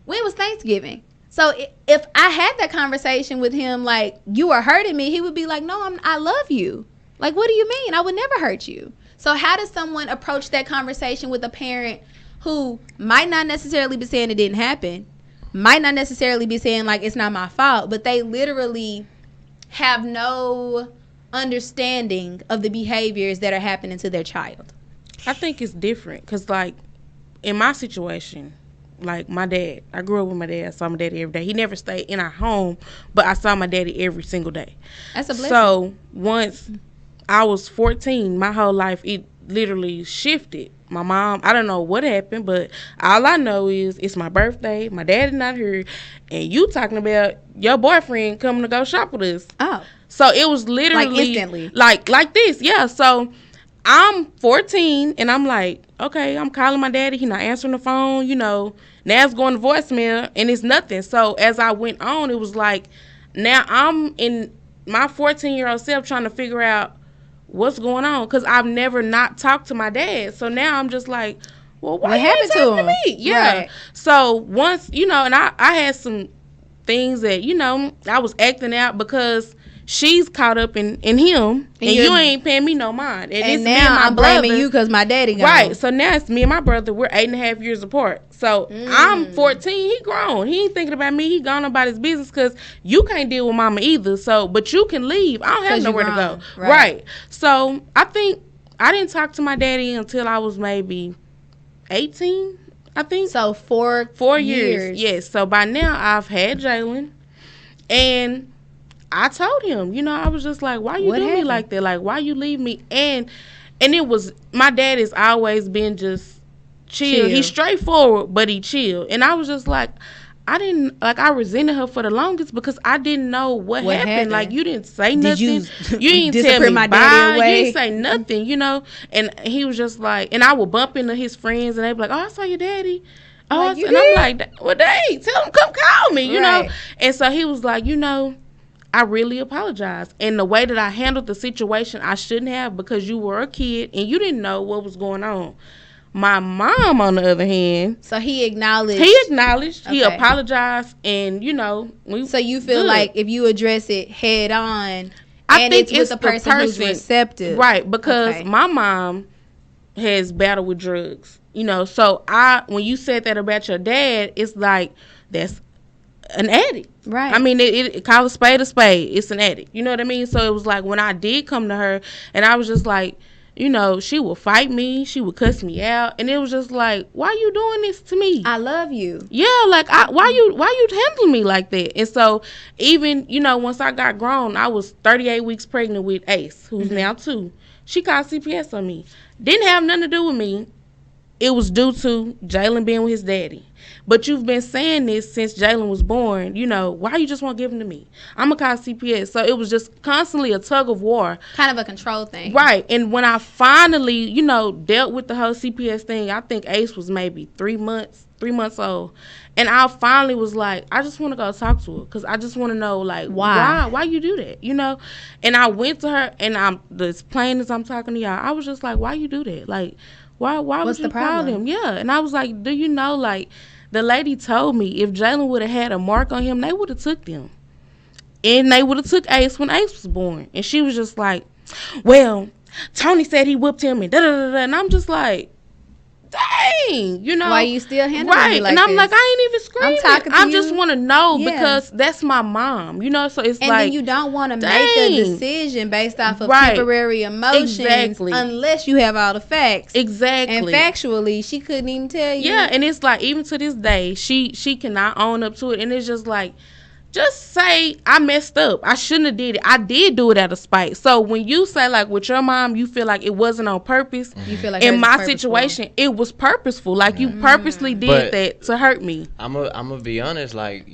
When was Thanksgiving? So if I had that conversation with him, like, you are hurting me, he would be like, no, I love you. Like, what do you mean? I would never hurt you. So how does someone approach that conversation with a parent who might not necessarily be saying it didn't happen, might not necessarily be saying, like, it's not my fault, but they literally have no understanding of the behaviors that are happening to their child? I think it's different because, like, in my situation, like, my dad, I grew up with my dad. I saw my daddy every day. He never stayed in our home, but I saw my daddy every single day. That's a blessing. So once I was 14, my whole life, it literally shifted. My mom, I don't know what happened, but all I know is it's my birthday, my daddy not here, and you talking about your boyfriend coming to go shop with us. Oh. So it was literally Like instantly. Like this, yeah. So I'm 14 and I'm like, okay, I'm calling my daddy, he not answering the phone, you know. Now it's going to voicemail and it's nothing. So as I went on, it was like, now I'm in my 14-year-old self trying to figure out what's going on, because I've never not talked to my dad. So now I'm just like, well, what happened to him? Me? Yeah. Right. So once, you know, and I had some things that, you know, I was acting out because she's caught up in him, and you ain't paying me no mind. And now I'm blaming you because my daddy gone. Right. So now it's me and my brother. We're 8.5 years apart. So I'm 14. He grown. He ain't thinking about me. He gone about his business because you can't deal with mama either. So, but you can leave. I don't have nowhere to go. Right. So I think I didn't talk to my daddy until I was maybe 18, I think. So 4 years. Yes. So by now I've had Jalen, and I told him, you know, I was just like, why you do me like that? Like, why you leave me? And it was, my dad has always been just chill. He's straightforward, but he chill. And I was just like, I resented her for the longest because I didn't know what happened. Like, you didn't say nothing. You didn't tell me my daddy away. You didn't say nothing, you know? And he was just like, and I would bump into his friends and they'd be like, oh, I saw your daddy. Oh, like, and I'm like, well, dang, tell him, come call me, you know? And so he was like, you know, I really apologize. And the way that I handled the situation, I shouldn't have, because you were a kid and you didn't know what was going on. My mom, on the other hand. So he acknowledged. Okay. He apologized, and, you know. So you feel like if you address it head on, I think it's with the person who's receptive. Right, because my mom has battled with drugs. You know, so when you said that about your dad, it's like, that's an addict. Right. I mean, it call a spade a spade. It's an addict. You know what I mean? So it was like, when I did come to her, and I was just like, you know, she would fight me. She would cuss me out. And it was just like, why you doing this to me? I love you. Yeah, like, why you handling me like that? And so even, you know, once I got grown, I was 38 weeks pregnant with Ace, who's now 2. She called CPS on me. Didn't have nothing to do with me. It was due to Jalen being with his daddy. But you've been saying this since Jalen was born. You know, why you just won't give him to me? I'm going to call CPS. So it was just constantly a tug of war. Kind of a control thing. Right. And when I finally, you know, dealt with the whole CPS thing, I think Ace was maybe 3 months old. And I finally was like, I just want to go talk to her, because I just want to know, like, why you do that, you know? And I went to her, and I'm as plain as I'm talking to y'all, I was just like, why you do that? Like, why would you call him? Yeah. And I was like, do you know, like, the lady told me if Jalen would have had a mark on him, they would have took them. And they would have took Ace when Ace was born. And she was just like, well, Tony said he whooped him, and da-da-da-da. And I'm just like, dang, you know. Why you still handling me like and I'm this? like, I ain't even screaming. I'm talking to I you. just want to know, because that's my mom, you know. So it's and like, then you don't want to make a decision based off of temporary emotions unless you have all the facts. Exactly. And factually, she couldn't even tell you. Yeah, and it's like, even to this day, she cannot own up to it. And it's just like, just say, I messed up. I shouldn't have did it. I did do it out of spite. So when you say, like, with your mom, you feel like it wasn't on purpose. You feel like in my situation, it was purposeful. Like, you purposely did that to hurt me. I'm gonna be honest. Like,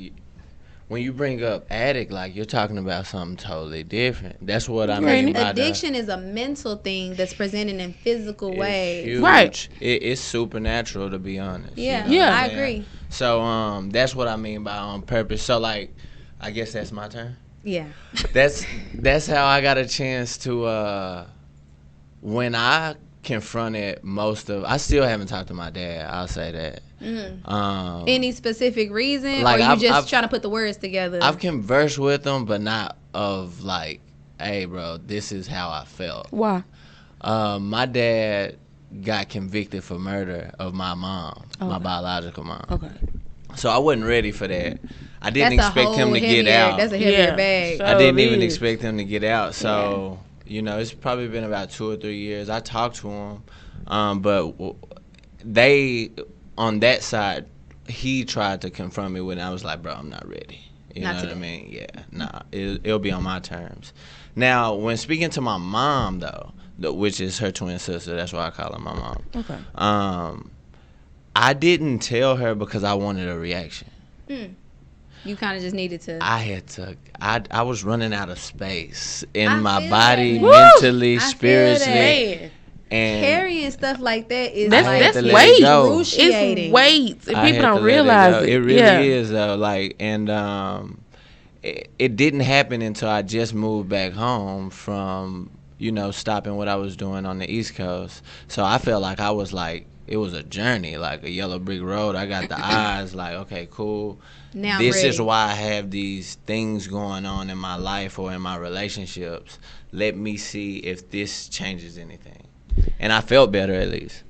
when you bring up addict, like, you're talking about something totally different. That's what I mean by addiction is a mental thing that's presented in physical ways. Huge. Right. It's supernatural, to be honest. Yeah, you know I agree. So that's what I mean by on purpose. So, like, I guess that's my turn. Yeah. That's how I got a chance to when I confronted I still haven't talked to my dad. I'll say that. Any specific reason, like, or you I've just trying to put the words together? I've conversed with him, but not of like, hey, bro, this is how I felt. Why? My dad got convicted for murder of my mom, my biological mom. Okay. So I wasn't ready for that. I didn't That's expect him to get out. That's a heavier bag. So I didn't even is. expect him to get out. So, you know, it's probably been about 2 or 3 years. I talked to him, but they, on that side, he tried to confront me when I was like, bro, I'm not ready. You know what I mean? Yeah, nah, it'll be on my terms. Now, when speaking to my mom, though, which is her twin sister, that's why I call her my mom. Okay. I didn't tell her because I wanted a reaction. You kind of just needed to. I was running out of space in I my feel body, that. mentally, spiritually. Man, And Carrying stuff like that is that's to let weight. it go. excruciating. It's weight, and I people had don't to let realize go. it. It really yeah. is though. Like, and it didn't happen until I just moved back home from, you know, stopping what I was doing on the East Coast. So I felt like I was like, it was a journey, like a yellow brick road. I got the eyes like, okay, cool. Now This ready. is why I have these things going on in my life or in my relationships. Let me see if this changes anything. And I felt better, at least.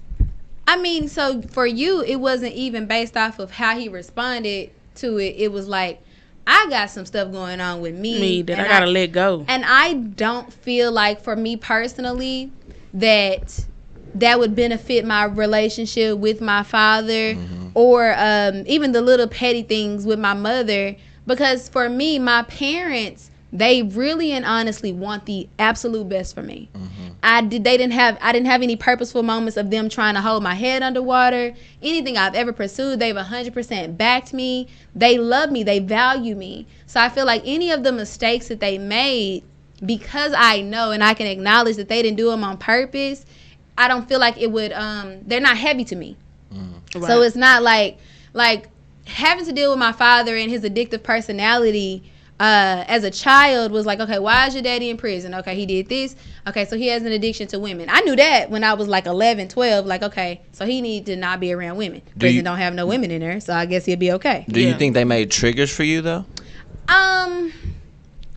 I mean, so for you, it wasn't even based off of how he responded to it. It was like, I got some stuff going on with me That I gotta let go. And I don't feel like, for me personally, that would benefit my relationship with my father, or even the little petty things with my mother. Because for me, my parents, they really and honestly want the absolute best for me. I didn't have any purposeful moments of them trying to hold my head underwater. Anything I've ever pursued, they've 100% backed me. They love me. They value me. So I feel like any of the mistakes that they made, because I know and I can acknowledge that they didn't do them on purpose, I don't feel like it would, they're not heavy to me. Right. So it's not like having to deal with my father and his addictive personality as a child was like, okay, why is your daddy in prison? Okay, he did this. Okay, so he has an addiction to women. I knew that when I was like 11, 12. Like, okay, so he need to not be around women. Prison don't have no women in there, so I guess he'll be okay. Do you think they made triggers for you, though?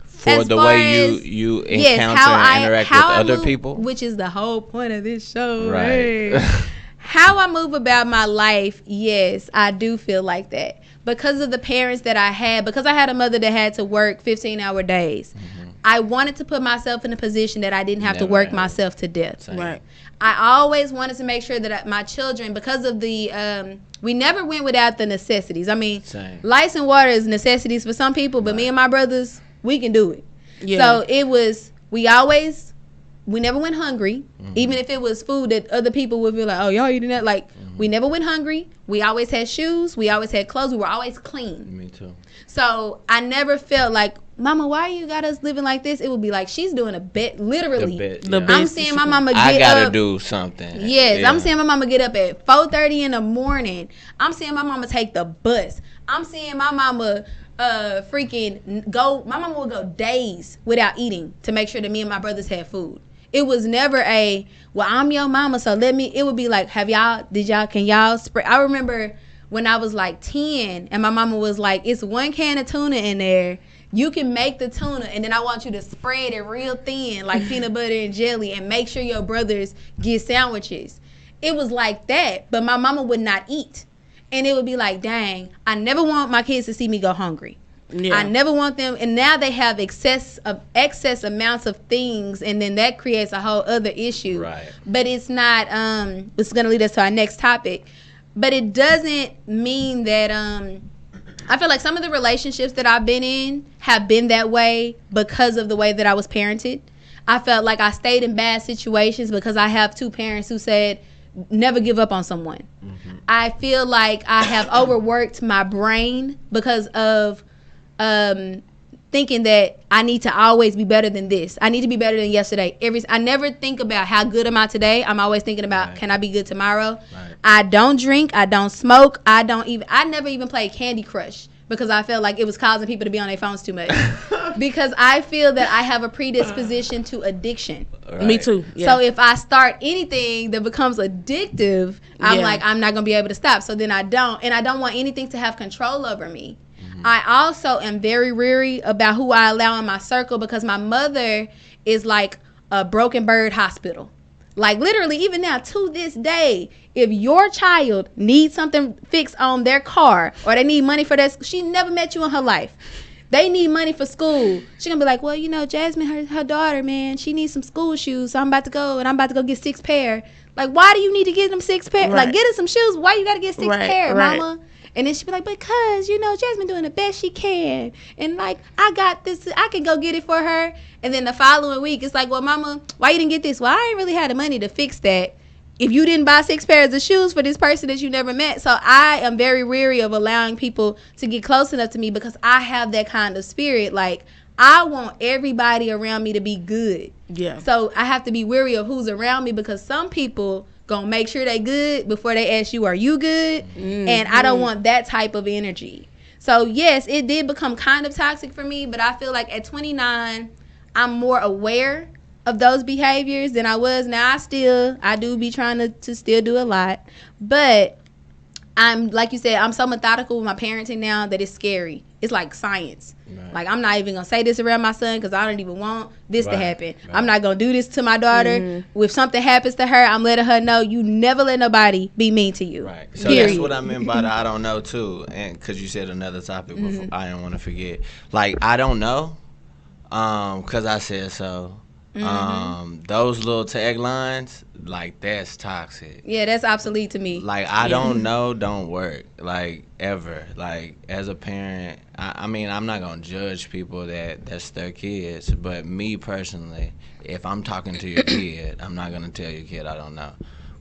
For as the far way as- you yes, encounter and interact with other people? Which is the whole point of this show. Right. Hey. How I move about my life, yes, I do feel like that. Because of the parents that I had, because I had a mother that had to work 15-hour days, I wanted to put myself in a position that I didn't have to Never work had. myself to death. Same. Right. I always wanted to make sure that my children, because of the, we never went without the necessities. I mean, Same. lights and water is necessities for some people, but me and my brothers, we can do it. Yeah. So it was, we never went hungry, even if it was food that other people would be like, oh, y'all eating that? Like, we never went hungry. We always had shoes. We always had clothes. We were always clean. Me too. So I never felt like, Mama, why you got us living like this? It would be like, she's doing a bet, literally. The yeah. best. I'm seeing my mama get I gotta up. do something. Yes, Yeah. I'm seeing my mama get up at 4:30 in the morning. I'm seeing my mama take the bus. I'm seeing my mama freaking go. My mama would go days without eating to make sure that me and my brothers had food. It was never well, I'm your mama, so let me. It would be like, can y'all spread? I remember when I was like 10 and my mama was like, it's 1 can of tuna in there. You can make the tuna, and then I want you to spread it real thin, like peanut butter and jelly, and make sure your brothers get sandwiches. It was like that, but my mama would not eat. And it would be like, dang, I never want my kids to see me go hungry. Yeah. I never want them, and now they have excess amounts of things, and then that creates a whole other issue. Right. But it's not, it's going to lead us to our next topic. But it doesn't mean that, I feel like some of the relationships that I've been in have been that way because of the way that I was parented. I felt like I stayed in bad situations because I have 2 parents who said, never give up on someone. I feel like I have overworked my brain because of thinking that I need to always be better than this. I need to be better than yesterday. I never think about how good am I today. I'm always thinking about, can I be good tomorrow? Right. I don't drink. I don't smoke. I never even played Candy Crush because I felt like it was causing people to be on their phones too much. because I feel that I have a predisposition to addiction. Right. Me too. Yeah. So if I start anything that becomes addictive, I'm like, I'm not going to be able to stop. So then I don't. And I don't want anything to have control over me. I also am very weary about who I allow in my circle because my mother is like a broken bird hospital. Like literally, even now to this day, if your child needs something fixed on their car or they need money for that, she never met you in her life. They need money for school. She gonna be like, well, you know, Jasmine, her daughter, man, she needs some school shoes. So I'm about to go get 6 pair. Like, why do you need to get them 6 pair? Right. Like, get her some shoes. Why you gotta get 6 pair, right. mama? And then she'd be like, because, you know, Jasmine doing the best she can. And, like, I got this. I can go get it for her. And then the following week, it's like, well, mama, why you didn't get this? Well, I ain't really had the money to fix that if you didn't buy 6 pairs of shoes for this person that you never met. So I am very weary of allowing people to get close enough to me because I have that kind of spirit. Like, I want everybody around me to be good. Yeah. So I have to be weary of who's around me because some people gonna make sure they good before they ask you, are you good? And I don't want that type of energy. So yes, it did become kind of toxic for me, but I feel like at 29 I'm more aware of those behaviors than I was. Now I do be trying to still do a lot, but I'm, like you said, I'm so methodical with my parenting now that it's scary. It's like science. Right. Like, I'm not even going to say this around my son because I don't even want this to happen. Right. I'm not going to do this to my daughter. If something happens to her, I'm letting her know you never let nobody be mean to you. Right. So that's what I meant by the I don't know, too. And because you said another topic before, I didn't want to forget. Like, I don't know because I said so. Those little taglines, like, that's toxic. Yeah, that's obsolete to me. Like, I don't know, don't work. Like, ever. Like, as a parent, I mean, I'm not gonna judge people that's their kids, but me personally, if I'm talking to your kid, I'm not gonna tell your kid I don't know.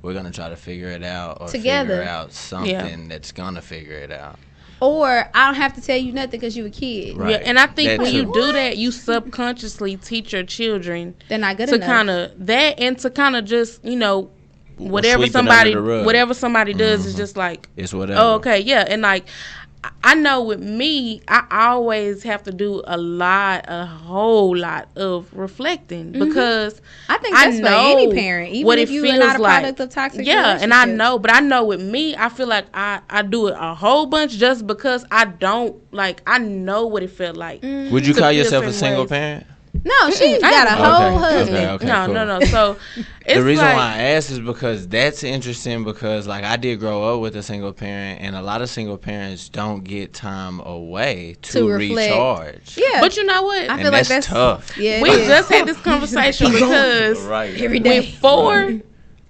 We're gonna try to figure it out or together. Figure out something that's gonna figure it out. Or I don't have to tell you nothing because you a kid. Right. Yeah, and I think when you do that, you subconsciously teach your children they're not good enough. To kind of just, you know, whatever somebody does is just like, it's whatever. Oh, okay, yeah. And like, I know with me, I always have to do a whole lot of reflecting because I think that's for any parent, even if you are not a product of toxic relationships. And I know with me, I feel like I do it a whole bunch just because I know what it felt like. Would you call yourself a single parent? No, she's got a whole husband. Okay, no. cool. So it's the reason why I asked is because that's interesting because, like, I did grow up with a single parent, and a lot of single parents don't get time away to recharge. Yeah. But you know what? I feel like that's tough. Yeah, we just had this conversation because every day. Before,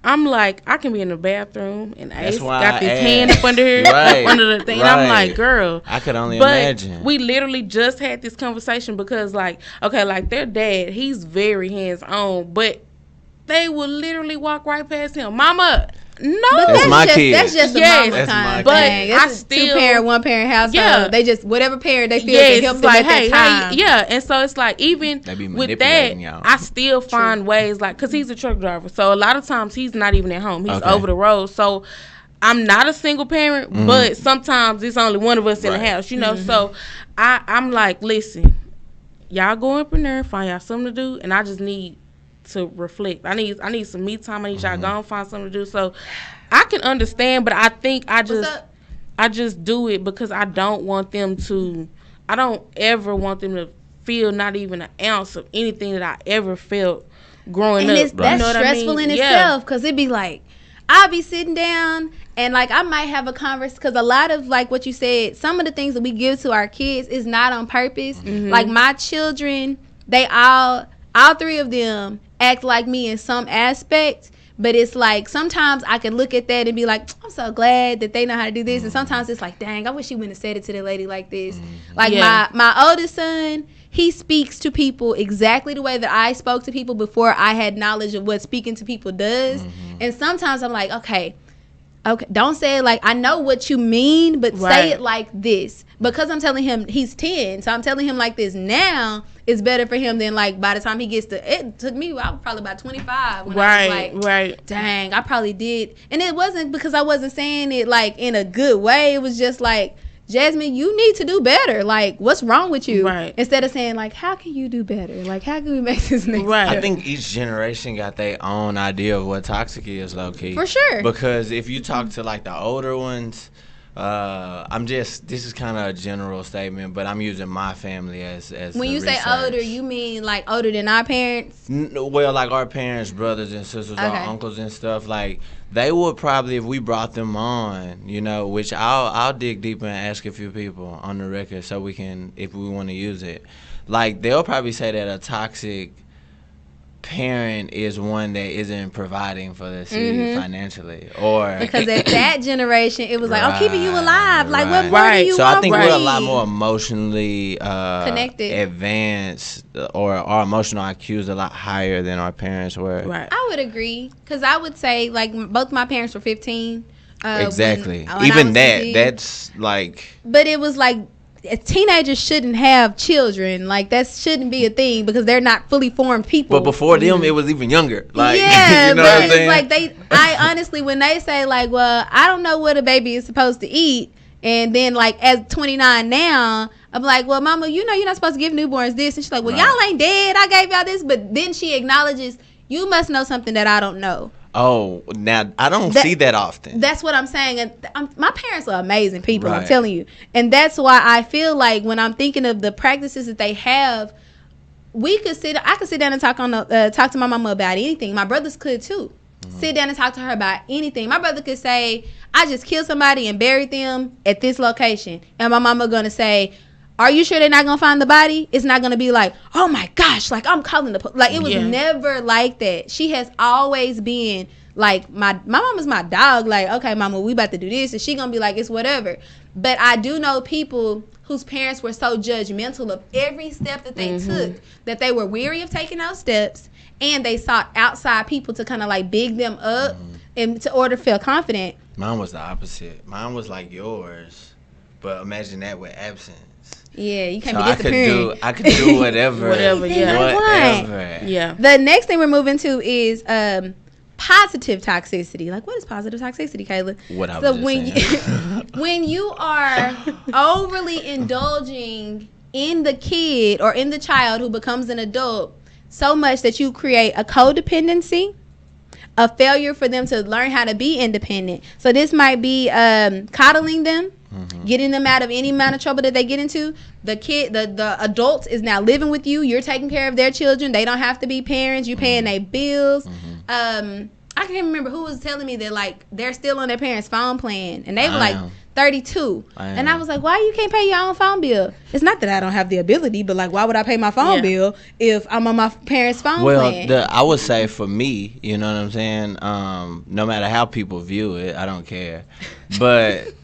I'm like, I can be in the bathroom and Ace got his hand up under here, under the thing. And I'm like, girl. I could only imagine. We literally just had this conversation because, like, okay, like their dad, he's very hands-on, but they will literally walk right past him. Mama, no. But that's my kid. That's just a mama kind of thing. But I still 2-parent, 1-parent household. Yeah. They just, whatever parent they feel can help them like, at that time. Yeah, and so it's like, even with that, y'all. I still find ways, like, because he's a truck driver. So a lot of times he's not even at home. He's over the road. So I'm not a single parent, but sometimes it's only one of us in the house, you know. So I'm like, listen, y'all go up in there, find y'all something to do, and I just need to reflect. I need some me time. I need y'all go and find something to do. So I can understand, but I think I just do it because I don't ever want them to feel not even an ounce of anything that I ever felt growing up. That's stressful in itself because it'd be like, I'll be sitting down and like I might have a conversation because a lot of like what you said, some of the things that we give to our kids is not on purpose. Like my children, they all 3 of them act like me in some aspect, but it's like sometimes I can look at that and be like, I'm so glad that they know how to do this, and sometimes it's like, dang, I wish he wouldn't have said it to the lady like this. Like my oldest son, he speaks to people exactly the way that I spoke to people before I had knowledge of what speaking to people does. And sometimes I'm like, okay, don't say it like I know what you mean, but say it like this. Because I'm telling him he's 10, so I'm telling him like this now, it's better for him than like by the time he gets to, it took me, I was probably about 25 when I was like, dang, I probably did. And it wasn't because I wasn't saying it like in a good way. It was just like, Jasmine, you need to do better. Like, what's wrong with you? Right. Instead of saying, like, how can you do better? Like, how can we make this next Right. step? I think each generation got their own idea of what toxic is, low key. For sure. Because if you talk to like the older ones, this is kind of a general statement, but I'm using my family as when you say research. older, you mean like older than our parents? Well, like our parents, brothers and sisters, our uncles and stuff, like they would probably, if we brought them on, you know, which I'll dig deeper and ask a few people on the record so we can, if we want to use it, like they'll probably say that a toxic parent is one that isn't providing for the city financially, or because at that generation it was like, I'm keeping you alive. Like, what more right. do you so want? I think we're a lot more emotionally connected, advanced, or our emotional IQ is a lot higher than our parents were. Right. I would agree, because I would say like both my parents were 15. Exactly. when Even that, 15. that's like. But it was like, teenagers shouldn't have children. Like, that shouldn't be a thing because they're not fully formed people. But before them, it was even younger. Like, yeah, you know but what I'm saying? it's like I honestly, when they say like, well, I don't know what a baby is supposed to eat, and then like as 29 now, I'm like, well, mama, you know you're not supposed to give newborns this, and she's like, well, y'all ain't dead. I gave y'all this, but then she acknowledges, you must know something that I don't know. Oh, now I don't see that often. That's what I'm saying. And my parents are amazing people, Right. I'm telling you. And that's why I feel like when I'm thinking of the practices that they have, I could sit down and talk to my mama about anything. My brothers could too. Sit down and talk to her about anything. My brother could say, I just killed somebody and buried them at this location. And my mama gonna say, are you sure they're not gonna find the body? It's not gonna be like, oh my gosh, like I'm calling the police. Like, it was never like that. She has always been like, my mama's my dog. Like, okay, mama, we about to do this, and she gonna be like, it's whatever. But I do know people whose parents were so judgmental of every step that they took that they were weary of taking those steps, and they sought outside people to kind of like big them up and to order feel confident. Mine was the opposite. Mine was like yours, but imagine that with absence. Yeah, you can't So be disappearing. I could do whatever. Whatever, yeah. Whatever. Yeah. The next thing we're moving to is positive toxicity. Like, what is positive toxicity, Kayla? What I was just saying. When you are overly indulging in the kid or in the child who becomes an adult so much that you create a codependency, a failure for them to learn how to be independent. So this might be coddling them, getting them out of any amount of trouble that they get into. The kid, the adult is now living with you. You're taking care of their children. They don't have to be parents. You're paying their bills. I can't remember who was telling me that like they're still on their parents' phone plan, and they were like 32. And I was like, why you can't pay your own phone bill? It's not that I don't have the ability, but like, why would I pay my phone bill if I'm on my parents' phone plan? Well, I would say for me, you know what I'm saying? No matter how people view it, I don't care. But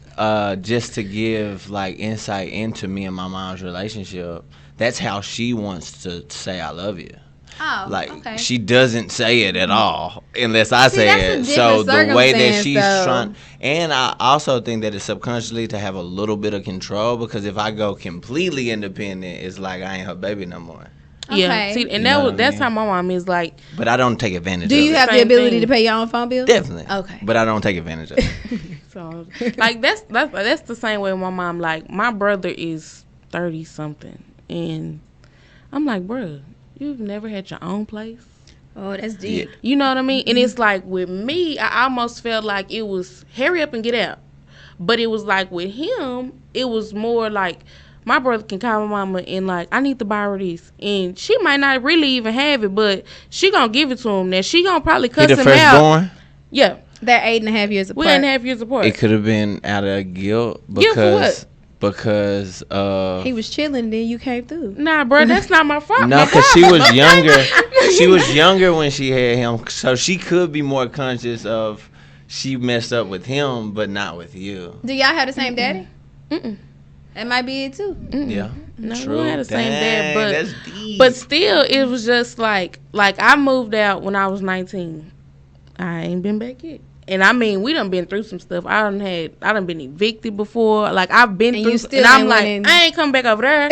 just to give like insight into me and my mom's relationship, that's how she wants to say I love you. Oh, like okay. She doesn't say it at all unless I say it. That's a So different the way that she's circumstance, trying, and I also think that it's subconsciously to have a little bit of control, because if I go completely independent, it's like I ain't her baby no more. Yeah. Okay. See, and that's how my mom is like. But I don't take advantage. Do of you it. have the Same ability thing. to pay your own phone bill? Definitely. Okay. But I don't take advantage of it. So like that's the same way with my mom. Like, my brother is 30 something, and I'm like, bruh, you've never had your own place. Oh, that's deep. You know what I mean? And it's like with me, I almost felt like it was hurry up and get out. But it was like with him, it was more like my brother can call my mama and like, I need to borrow this. And she might not really even have it, but she gonna give it to him. Now she gonna probably cuss He the him out. firstborn? Yeah. They're 8.5 years apart. We're 8.5 years apart. It could have been out of guilt Guilt for what? because He was chilling, then you came through. Nah, bro, that's not my fault. no, because she was younger. She was younger when she had him, so she could be more conscious of she messed up with him, but not with you. Do y'all have the same daddy? That might be it too. Yeah, No, true. we had the same dad, Dang, that's deep. but still, it was just like I moved out when I was 19. I ain't been back yet. And I mean, we done been through some stuff. I done been evicted before. Like, I've been And through, you still and I'm ain't like, winning. I ain't coming back over there.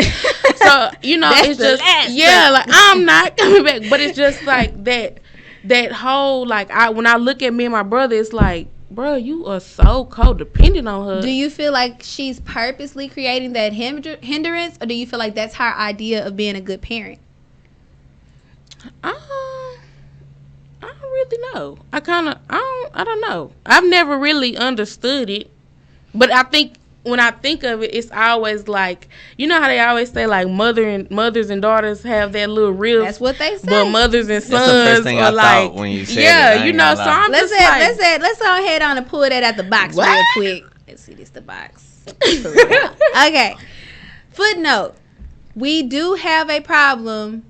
So, you know, That's it's the just, last yeah, like, I'm not coming back. But it's just like that whole, like, when I look at me and my brother, it's like, bro, you are so codependent on her. Do you feel like she's purposely creating that hindrance, or do you feel like that's her idea of being a good parent? I don't really know. I don't know. I've never really understood it, but I think when I think of it, it's always like, you know how they always say like mothers and daughters have that little rift. That's what they say. But mothers and sons That's the first thing are I like, thought when you said yeah, it. you know. So I'm let's just like, let's go ahead on and pull that out the box What? real quick. Let's see, this the box. Pull it out. Okay. Footnote: we do have a problem.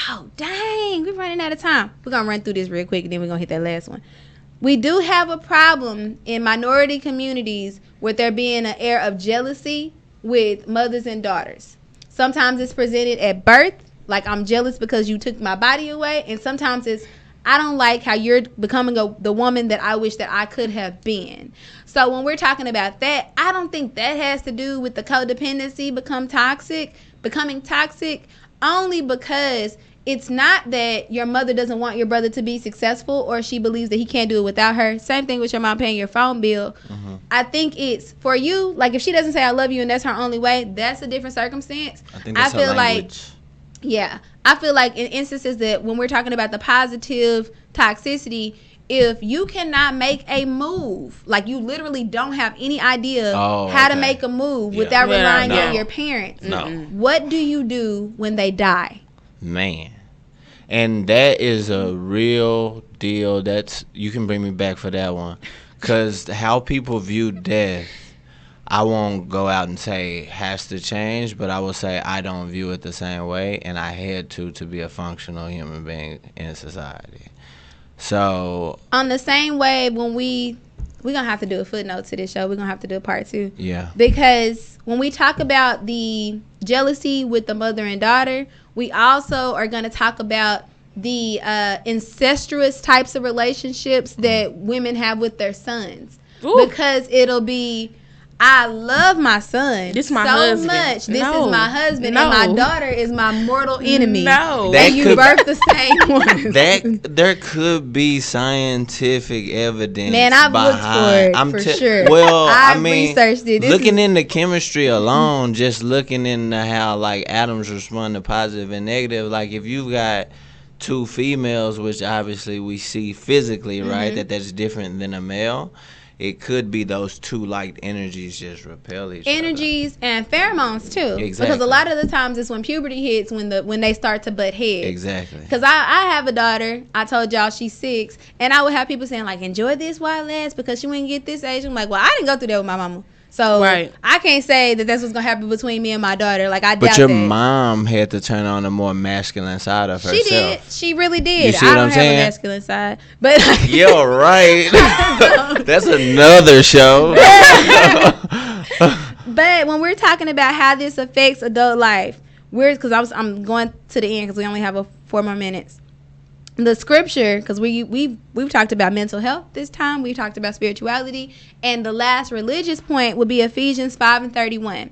Oh dang, we're running out of time. We're gonna run through this real quick, and then we're gonna hit that last one. We do have a problem in minority communities with there being an air of jealousy with mothers and daughters. Sometimes it's presented at birth, like I'm jealous because you took my body away. And sometimes it's, I don't like how you're becoming the woman that I wish that I could have been. So when we're talking about that, I don't think that has to do with the codependency becoming toxic, only because it's not that your mother doesn't want your brother to be successful or she believes that he can't do it without her. Same thing with your mom paying your phone bill. Mm-hmm. I think it's for you, like if she doesn't say I love you and that's her only way, that's a different circumstance. I think that's I feel her language. I feel like in instances that when we're talking about the positive toxicity, if you cannot make a move, like you literally don't have any idea how to make a move without relying on your parents, what do you do when they die? Man. And that is a real deal. That's, you can bring me back for that one. Because how people view death, I won't go out and say has to change, but I will say I don't view it the same way, and I had to be a functional human being in society. So on the same way, when we're going to have to do a footnote to this show. We're going to have to do a part 2. Yeah. Because when we talk about the jealousy with the mother and daughter, we also are going to talk about the incestuous types of relationships that women have with their sons. Ooh. Because it'll be, I love my son this my husband. Much. This is my husband, and my daughter is my mortal enemy. No. And you birth the same one. There could be scientific evidence. Man, I've looked for it, for sure. Well, I mean, researched it. Looking into chemistry alone, just looking into how like atoms respond to positive and negative. Like if you've got 2 females, which obviously we see physically, right, that's different than a male. It could be those 2 light energies just repel each other. Energies and pheromones too. Exactly. Because a lot of the times it's when puberty hits, when they start to butt heads. Exactly. Because I have a daughter. I told y'all she's 6, and I would have people saying like, enjoy this while it lasts because she wouldn't get this age. I'm like, well, I didn't go through that with my mama. So I can't say that that's what's gonna happen between me and my daughter. Like I doubt that. But your mom had to turn on a more masculine side of herself. She did. She really did. You see what I'm saying? I don't have a masculine side, but you're right. That's another show. But when we're talking about how this affects adult life, I'm going to the end because we only have 4 more minutes. The scripture, because we've talked about mental health this time, we've talked about spirituality, and the last religious point would be Ephesians 5:31.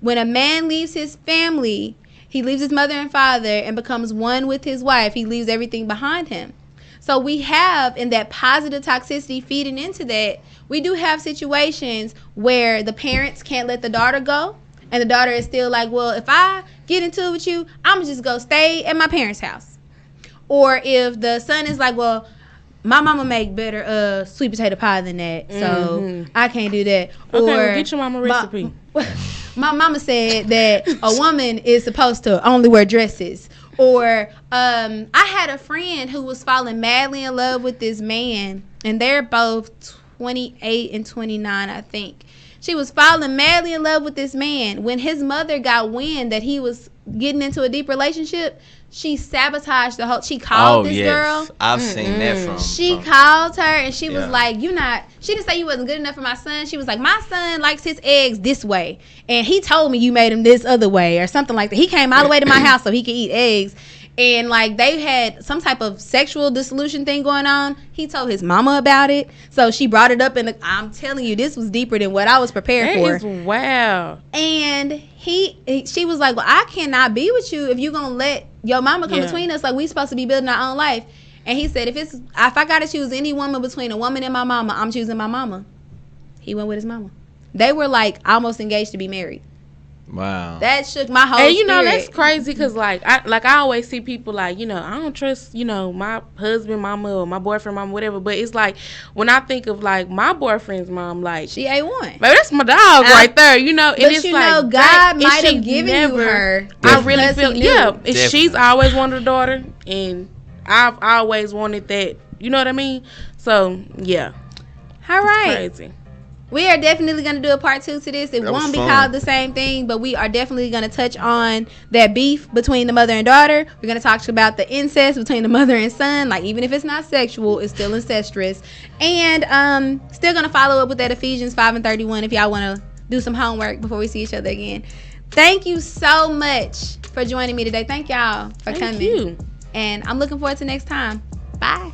When a man leaves his family, he leaves his mother and father and becomes one with his wife. He leaves everything behind him. So we have, in that positive toxicity feeding into that, we do have situations where the parents can't let the daughter go, and the daughter is still like, well, if I get into it with you, I'm just going to stay at my parents' house. Or if the son is like, well, my mama make better sweet potato pie than that, so I can't do that. Okay, or well, get your mama recipe. My mama said that a woman is supposed to only wear dresses. Or I had a friend who was falling madly in love with this man, and they're both 28 and 29, I think. She was falling madly in love with this man. When his mother got wind that he was getting into a deep relationship, she sabotaged the whole. She called this girl. I've seen that from. She called her and she was like, "You not." She didn't say you wasn't good enough for my son. She was like, "My son likes his eggs this way, and he told me you made him this other way or something like that. He came all the way to my house so he could eat eggs." And like they had some type of sexual dissolution thing going on. He told his mama about it, so she brought it up. And I'm telling you, this was deeper than what I was prepared for. That is wow. And she was like, "Well, I cannot be with you if you're gonna let your mama come between us. Like we supposed to be building our own life." And he said, if I gotta choose any woman between a woman and my mama, I'm choosing my mama. He went with his mama. They were like almost engaged to be married. Wow. That shook my whole And you know, spirit. that's crazy because I always see people like, you know, I don't trust, you know, my husband mama or my boyfriend mama, whatever. But it's like when I think of like my boyfriend's mom, like She A1. baby, that's my dog right there, you know. And But it's you like, know, God that, might she have given you her. I really because feel he knew. yeah. Definitely. She's always wanted a daughter, and I've always wanted that. You know what I mean? So yeah, All right. crazy. We are definitely going to do a part 2 to this. It That was won't be fun. called the same thing, but we are definitely going to touch on that beef between the mother and daughter. We're going to talk about the incest between the mother and son. Like, even if it's not sexual, it's still incestuous. And still going to follow up with that Ephesians 5:31 if y'all want to do some homework before we see each other again. Thank you so much for joining me today. Thank y'all for coming. Thank you. And I'm looking forward to next time. Bye.